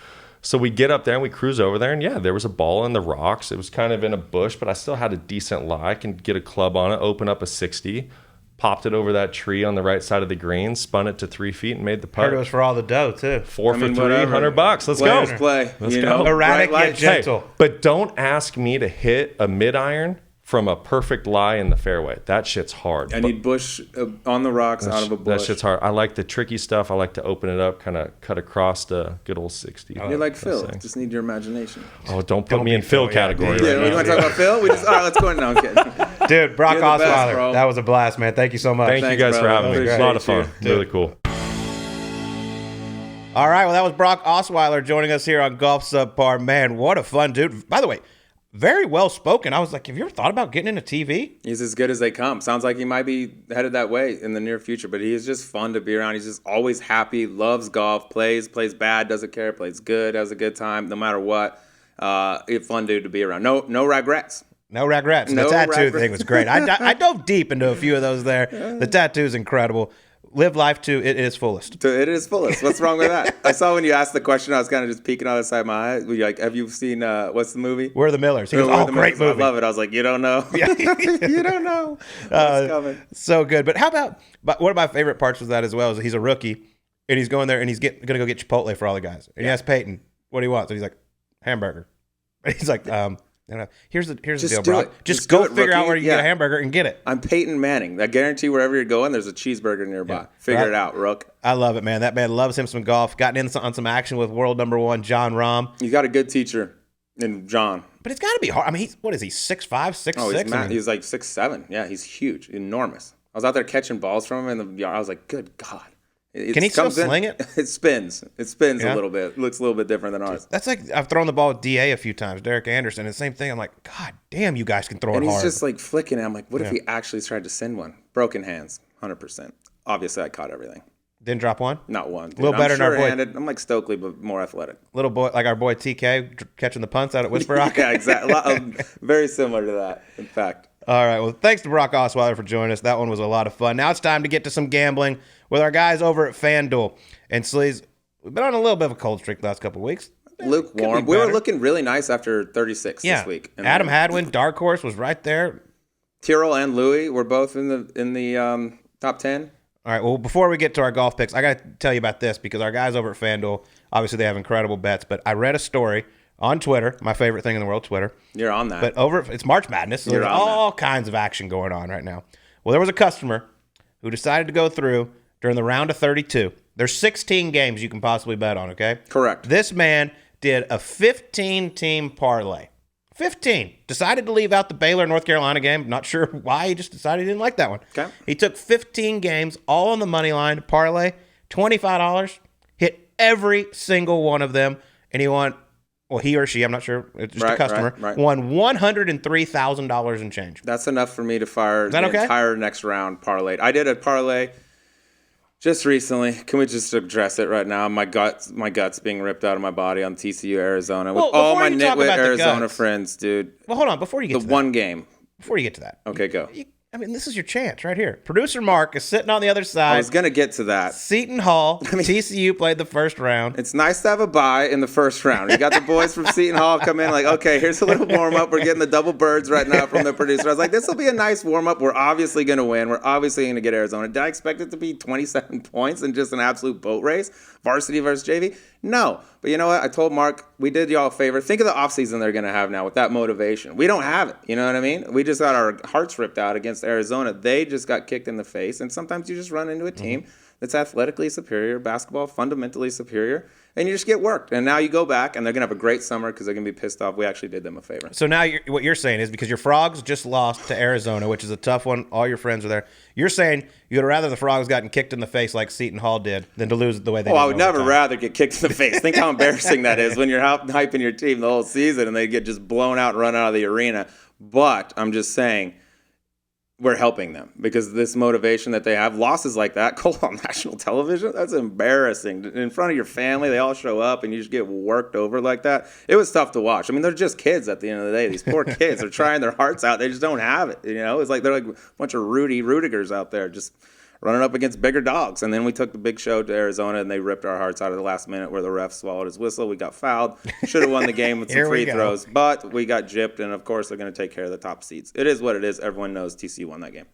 Speaker 3: So we get up there and we cruise over there, and there was a ball in the rocks. It was kind of in a bush, but I still had a decent lie. I can get a club on it, open up a 60, popped it over that tree on the right side of the green, spun it to 3 feet, and made the putt.
Speaker 1: Heard it was for all the dough, too.
Speaker 3: 4 for 3, $100. Let's
Speaker 2: go.
Speaker 3: Let's go.
Speaker 1: Erratic yet gentle.
Speaker 3: Hey, but don't ask me to hit a mid-iron from a perfect lie in the fairway. That shit's hard.
Speaker 2: I need bush on the rocks out of a bush.
Speaker 3: That shit's hard. I like the tricky stuff. I like to open it up, kind of cut across the good old 60.
Speaker 2: You're like Phil. Just need your imagination.
Speaker 3: Oh, don't put me in Phil category.
Speaker 2: Yeah, we want to talk about Phil? All right, let's go in now. I'm kidding.
Speaker 1: Dude, Brock Osweiler, that was a blast, man. Thank you so much.
Speaker 3: Thanks, you guys, for having me. It was a lot of fun. Really cool.
Speaker 1: All right, well, that was Brock Osweiler joining us here on Golf Subpar. Man, what a fun dude. By the way, very well spoken. I was like, have you ever thought about getting into TV?
Speaker 2: He's as good as they come. Sounds like he might be headed that way in the near future, but he is just fun to be around. He's just always happy, loves golf, plays bad, doesn't care, plays good, has a good time, no matter what. A fun dude to be around. No regrets.
Speaker 1: No regrets. The tattoo thing was great. I dove deep into a few of those there. The tattoo is incredible. Live life to it is fullest.
Speaker 2: To it is fullest. What's wrong with that? I saw when you asked the question, I was kind of just peeking on the side of my eye. Like, have you seen, what's the movie?
Speaker 1: We're the Millers. He goes, great movie.
Speaker 2: I love it. I was like, you don't know. You don't know. What's coming.
Speaker 1: So good. But how about, one of my favorite parts of that as well is he's a rookie, and he's going there, and he's going to go get Chipotle for all the guys. And he asks Peyton what he wants. And he's like, hamburger. And he's like, here's the deal, bro. Just go figure out where you get a hamburger and get it.
Speaker 2: I'm Peyton Manning. I guarantee wherever you're going, there's a cheeseburger nearby. Yeah. Figure it out, Rook.
Speaker 1: I love it, man. That man loves him some golf. Gotten in on some action with world number 1, Jon Rahm.
Speaker 2: You got a good teacher in John.
Speaker 1: But it's got to be hard. I mean, what is he, 6'5", 6'6"?
Speaker 2: Oh, he's like 6'7". Yeah, he's huge, enormous. I was out there catching balls from him in the yard. I was like, good God.
Speaker 1: Can he still sling it?
Speaker 2: It spins. It spins a little bit. It looks a little bit different than ours.
Speaker 1: That's like I've thrown the ball with DA a few times, Derek Anderson, and the same thing. I'm like, God damn, you guys can throw it hard.
Speaker 2: And he's just like flicking it. I'm like, what if he actually tried to send one? Broken hands, 100%. Obviously, I caught everything.
Speaker 1: Didn't drop one?
Speaker 2: Not one.
Speaker 1: A little better than our boy.
Speaker 2: I'm like Stokely, but more athletic.
Speaker 1: Little boy, like our boy TK catching the punts out at Whisper Rock.
Speaker 2: Yeah, exactly. Very similar to that, in fact.
Speaker 1: All right. Well, thanks to Brock Osweiler for joining us. That one was a lot of fun. Now it's time to get to some gambling with our guys over at FanDuel. And Sleaze, we've been on a little bit of a cold streak the last couple of weeks.
Speaker 2: Lukewarm. We were looking really nice after 36 this week.
Speaker 1: And Adam Hadwin, Dark Horse, was right there.
Speaker 2: Tyrrell and Louis were both in the top 10.
Speaker 1: All right. Well, before we get to our golf picks, I got to tell you about this because our guys over at FanDuel, obviously they have incredible bets. But I read a story on Twitter, my favorite thing in the world, Twitter.
Speaker 2: You're on that.
Speaker 1: But it's March Madness, so there's all kinds of action going on right now. Well, there was a customer who decided to go through during the round of 32. There's 16 games you can possibly bet on, okay?
Speaker 2: Correct.
Speaker 1: This man did a 15-team parlay. 15. Decided to leave out the Baylor, North Carolina game. Not sure why. He just decided he didn't like that one.
Speaker 2: Okay.
Speaker 1: He took 15 games, all on the money line, parlay, $25, hit every single one of them, and he won... Well, he or she, I'm not sure, it's just a customer, won $103,000 in change.
Speaker 2: That's enough for me to fire the entire next round parlay. I did a parlay just recently. Can we just address it right now? My guts being ripped out of my body on TCU, Arizona, with all my nitwit Arizona friends, dude.
Speaker 1: Well, hold on, before you get to that.
Speaker 2: The one game.
Speaker 1: Before you get to that.
Speaker 2: Okay, go.
Speaker 1: This is your chance right here. Producer Mark is sitting on the other side.
Speaker 2: I was going to get to that.
Speaker 1: Seton Hall, TCU played the first round.
Speaker 2: It's nice to have a bye in the first round. You got the boys from Seton Hall come in like, okay, here's a little warm-up. We're getting the double birds right now from the producer. I was like, this will be a nice warm-up. We're obviously going to win. We're obviously going to get Arizona. Did I expect it to be 27 points and just an absolute boat race? Varsity versus JV? No. But you know what? I told Mark, we did y'all a favor. Think of the offseason they're going to have now with that motivation. We don't have it. You know what I mean? We just got our hearts ripped out against Arizona. They just got kicked in the face. And sometimes you just run into a team that's athletically superior, basketball fundamentally superior, and you just get worked. And now you go back, and they're going to have a great summer because they're going to be pissed off. We actually did them a favor.
Speaker 1: So now what you're saying is because your Frogs just lost to Arizona, which is a tough one. All your friends are there. You're saying you'd rather the Frogs gotten kicked in the face like Seton Hall did than to lose the way they did.
Speaker 2: I would never rather get kicked in the face. Think how embarrassing that is when you're hyping your team the whole season and they get just blown out and run out of the arena. But I'm just saying, we're helping them because this motivation that they have, losses like that, Colt on national television, that's embarrassing. In front of your family, they all show up and you just get worked over like that. It was tough to watch. I mean, they're just kids at the end of the day. These poor kids are trying their hearts out. They just don't have it. You know, it's like they're like a bunch of Rudigers out there just running up against bigger dogs. And then we took the big show to Arizona and they ripped our hearts out at the last minute where the ref swallowed his whistle. We got fouled. Should have won the game with some free throws. But we got gypped, and of course they're going to take care of the top seeds. It is what it is. Everyone knows TCU won that game.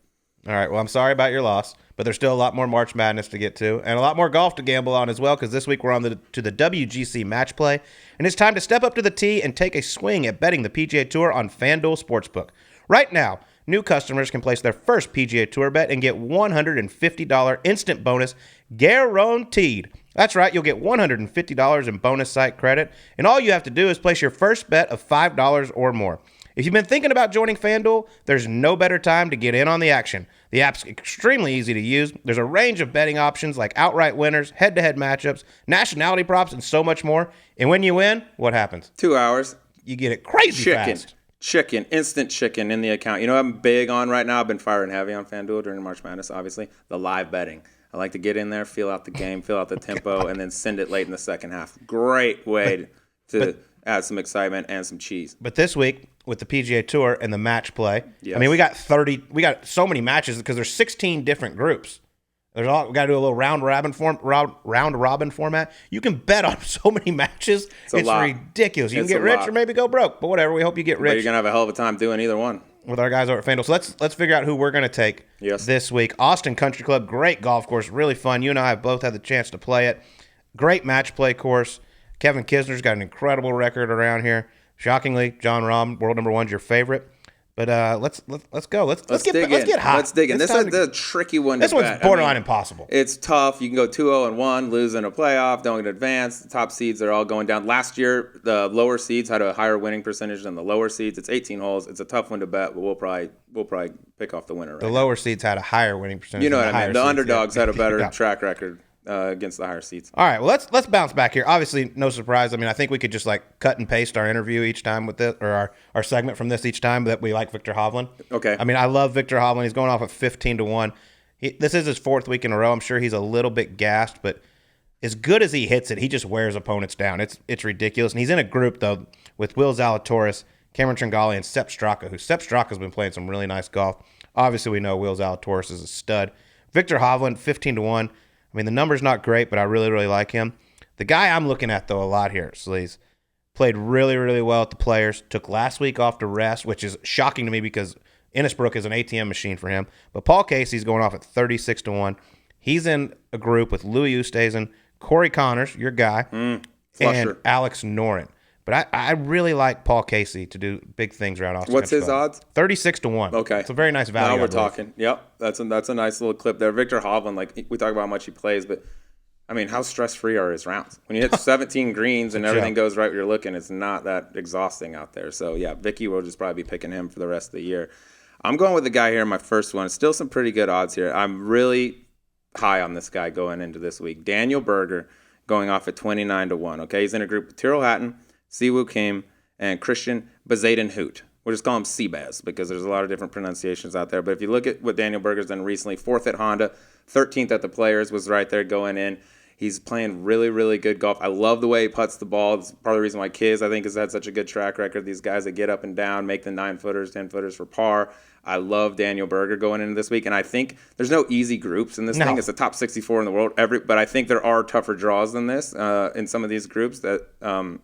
Speaker 1: All right, well, I'm sorry about your loss, but there's still a lot more March Madness to get to and a lot more golf to gamble on as well because this week we're on to the WGC Match Play, and it's time to step up to the tee and take a swing at betting the PGA Tour on FanDuel Sportsbook. Right now, new customers can place their first PGA Tour bet and get $150 instant bonus guaranteed. That's right, you'll get $150 in bonus site credit, and all you have to do is place your first bet of $5 or more. If you've been thinking about joining FanDuel, there's no better time to get in on the action. The app's extremely easy to use. There's a range of betting options like outright winners, head-to-head matchups, nationality props, and so much more. And when you win, what happens?
Speaker 2: 2 hours.
Speaker 1: You get it crazy fast.
Speaker 2: Instant chicken in the account. You know what I'm big on right now? I've been firing heavy on FanDuel during March Madness, obviously. The live betting. I like to get in there, feel out the game, feel out the tempo, and then send it late in the second half. Great way to add some excitement and some cheese.
Speaker 1: But this week, with the PGA Tour and the match play,
Speaker 2: yes.
Speaker 1: I mean, we got so many matches because there's 16 different groups. We got to do a little round robin format. You can bet on so many matches. It's ridiculous. You can get rich or maybe go broke, but whatever. We hope you get rich.
Speaker 2: But you're gonna have a hell of a time doing either one
Speaker 1: with our guys over at FanDuel. So let's figure out who we're gonna take this week. Austin Country Club, great golf course, really fun. You and I have both had the chance to play it. Great match play course. Kevin Kisner's got an incredible record around here. Shockingly, Jon Rahm, world number 1's your favorite. But let's go. Let's get hot.
Speaker 2: Let's dig in. This is a tricky one.
Speaker 1: This one's borderline impossible.
Speaker 2: It's tough. You can go 2-0-1, lose in a playoff, don't get advanced. The top seeds are all going down. Last year, the lower seeds had a higher winning percentage than the lower seeds. It's 18 holes. It's a tough one to bet, but we'll probably pick off the winner.
Speaker 1: The lower seeds had a higher winning percentage.
Speaker 2: You know what I mean? The
Speaker 1: seeds,
Speaker 2: underdogs had a better track record against the higher seeds.
Speaker 1: All right, well let's bounce back here. Obviously, no surprise. I mean, I think we could just like cut and paste our interview each time with this, or our segment from this each time that we like Viktor Hovland.
Speaker 2: Okay.
Speaker 1: I mean, I love Viktor Hovland. He's going off at 15-1. This is his 4th week in a row. I'm sure he's a little bit gassed, but as good as he hits it, he just wears opponents down. It's ridiculous. And he's in a group though with Will Zalatoris, Cameron Tringale, and Sepp Straka, who Sepp Straka's been playing some really nice golf. Obviously, we know Will Zalatoris is a stud. Viktor Hovland, 15-1. I mean, the number's not great, but I really, really like him. The guy I'm looking at, though, a lot here, Sleaze, played really, really well at the Players, took last week off to rest, which is shocking to me because Innisbrook is an ATM machine for him. But Paul Casey's going off at 36-1. He's in a group with Louis Oosthuizen, Corey Connors, your guy, and Alex Noren. But I really like Paul Casey to do big things around Austin.
Speaker 2: What's his odds?
Speaker 1: 36-1.
Speaker 2: Okay.
Speaker 1: It's a very nice value.
Speaker 2: Now we're talking. Yep. That's a nice little clip there. Viktor Hovland, like we talk about how much he plays, but I mean, how stress-free are his rounds? When you hit 17 greens and everything goes right where you're looking, it's not that exhausting out there. So, yeah, Vicky will just probably be picking him for the rest of the year. I'm going with the guy here in my first one. Still some pretty good odds here. I'm really high on this guy going into this week. Daniel Berger going off at 29-1. Okay, he's in a group with Tyrrell Hatton, Siwoo Kim, and Christian Bezaden-Hoot. We'll just call him Seabaz because there's a lot of different pronunciations out there. But if you look at what Daniel Berger's done recently, 4th at Honda, 13th at the Players, was right there going in. He's playing really, really good golf. I love the way he putts the ball. It's part of the reason why Kiz, I think, has had such a good track record. These guys that get up and down, make the 9-footers, 10-footers for par. I love Daniel Berger going into this week. And I think there's no easy groups in this thing. It's the top 64 in the world. But I think there are tougher draws than this in some of these groups that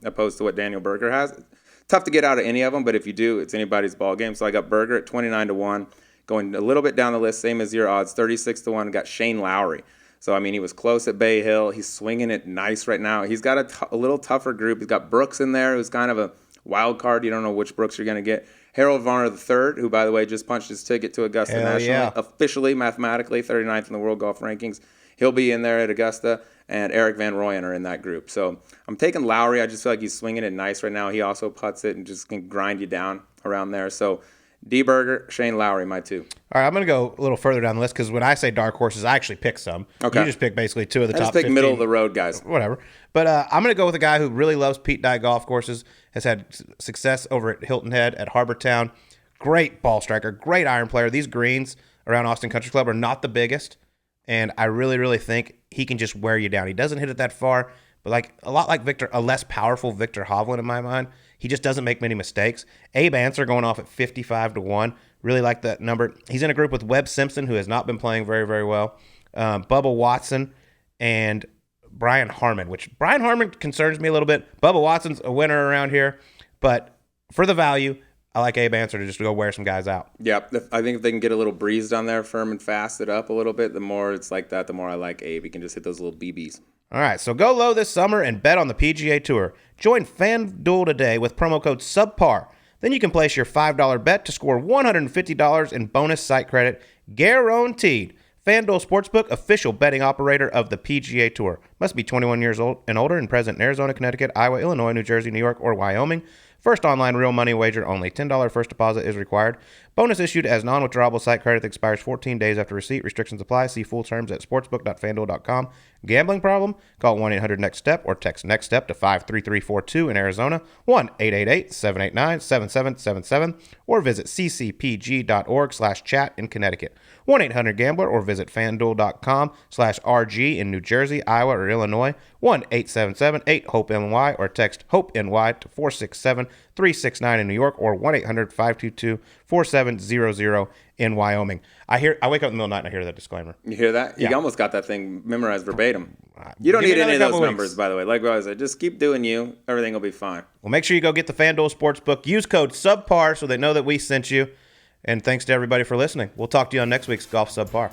Speaker 2: opposed to what Daniel Berger has. Tough to get out of any of them, but if you do, it's anybody's ball game. So I got Berger at 29-1. Going a little bit down the list, same as your odds, 36-1. Got Shane Lowry. So, I mean, he was close at Bay Hill. He's swinging it nice right now. He's got a little tougher group. He's got Brooks in there, who's kind of a wild card. You don't know which Brooks you're going to get. Harold Varner III, who, by the way, just punched his ticket to Augusta nationally. Officially, mathematically, 39th in the world golf rankings. He'll be in there at Augusta. And Eric Van Rooyen are in that group. So I'm taking Lowry. I just feel like he's swinging it nice right now. He also putts it and just can grind you down around there. So D. Berger, Shane Lowry, my two.
Speaker 1: All right, I'm going to go a little further down the list because when I say dark horses, I actually pick some. Okay. You just pick basically 2 of the top 15.
Speaker 2: I just pick middle of the road guys.
Speaker 1: Whatever. But I'm going to go with a guy who really loves Pete Dye golf courses, has had success over at Hilton Head, at Harbor Town. Great ball striker, great iron player. These greens around Austin Country Club are not the biggest, and I really, really think he can just wear you down. He doesn't hit it that far, but like a lot like Victor, a less powerful Viktor Hovland in my mind. He just doesn't make many mistakes. Abe Answer going off at 55-1. Really like that number. He's in a group with Webb Simpson, who has not been playing very, very well. Bubba Watson and Brian Harmon, which Brian Harmon concerns me a little bit. Bubba Watson's a winner around here, but for the value, I like Abe Answer to just go wear some guys out.
Speaker 2: Yep. I think if they can get a little breezed on there, firm and fast it up a little bit, the more it's like that, the more I like Abe. He can just hit those little BBs.
Speaker 1: All right, so go low this summer and bet on the PGA Tour. Join FanDuel today with promo code SUBPAR. Then you can place your $5 bet to score $150 in bonus site credit, guaranteed. FanDuel Sportsbook, official betting operator of the PGA Tour. Must be 21 years old and older and present in Arizona, Connecticut, Iowa, Illinois, New Jersey, New York, or Wyoming. First online real money wager only. $10 first deposit is required. Bonus issued as non-withdrawable site credit that expires 14 days after receipt. Restrictions apply. See full terms at sportsbook.fanduel.com. Gambling problem? Call 1-800-NEXT-STEP or text NEXT STEP to 53342 in Arizona, 1-888-789-7777, or visit ccpg.org/chat in Connecticut, 1-800-GAMBLER, or visit fanduel.com/RG in New Jersey, Iowa, or Illinois, 1-877-8-HOPE-NY, or text HOPE-NY to 467-369 in New York, or 1-800-522-4700 in Wyoming. I wake up in the middle of the night and I hear that disclaimer.
Speaker 2: You hear that?
Speaker 1: Yeah.
Speaker 2: You almost got that thing memorized verbatim. You don't need any of those numbers, by the way. Like I said, just keep doing you. Everything will be fine.
Speaker 1: Well, make sure you go get the FanDuel Sportsbook. Use code SUBPAR so they know that we sent you. And thanks to everybody for listening. We'll talk to you on next week's Golf Subpar.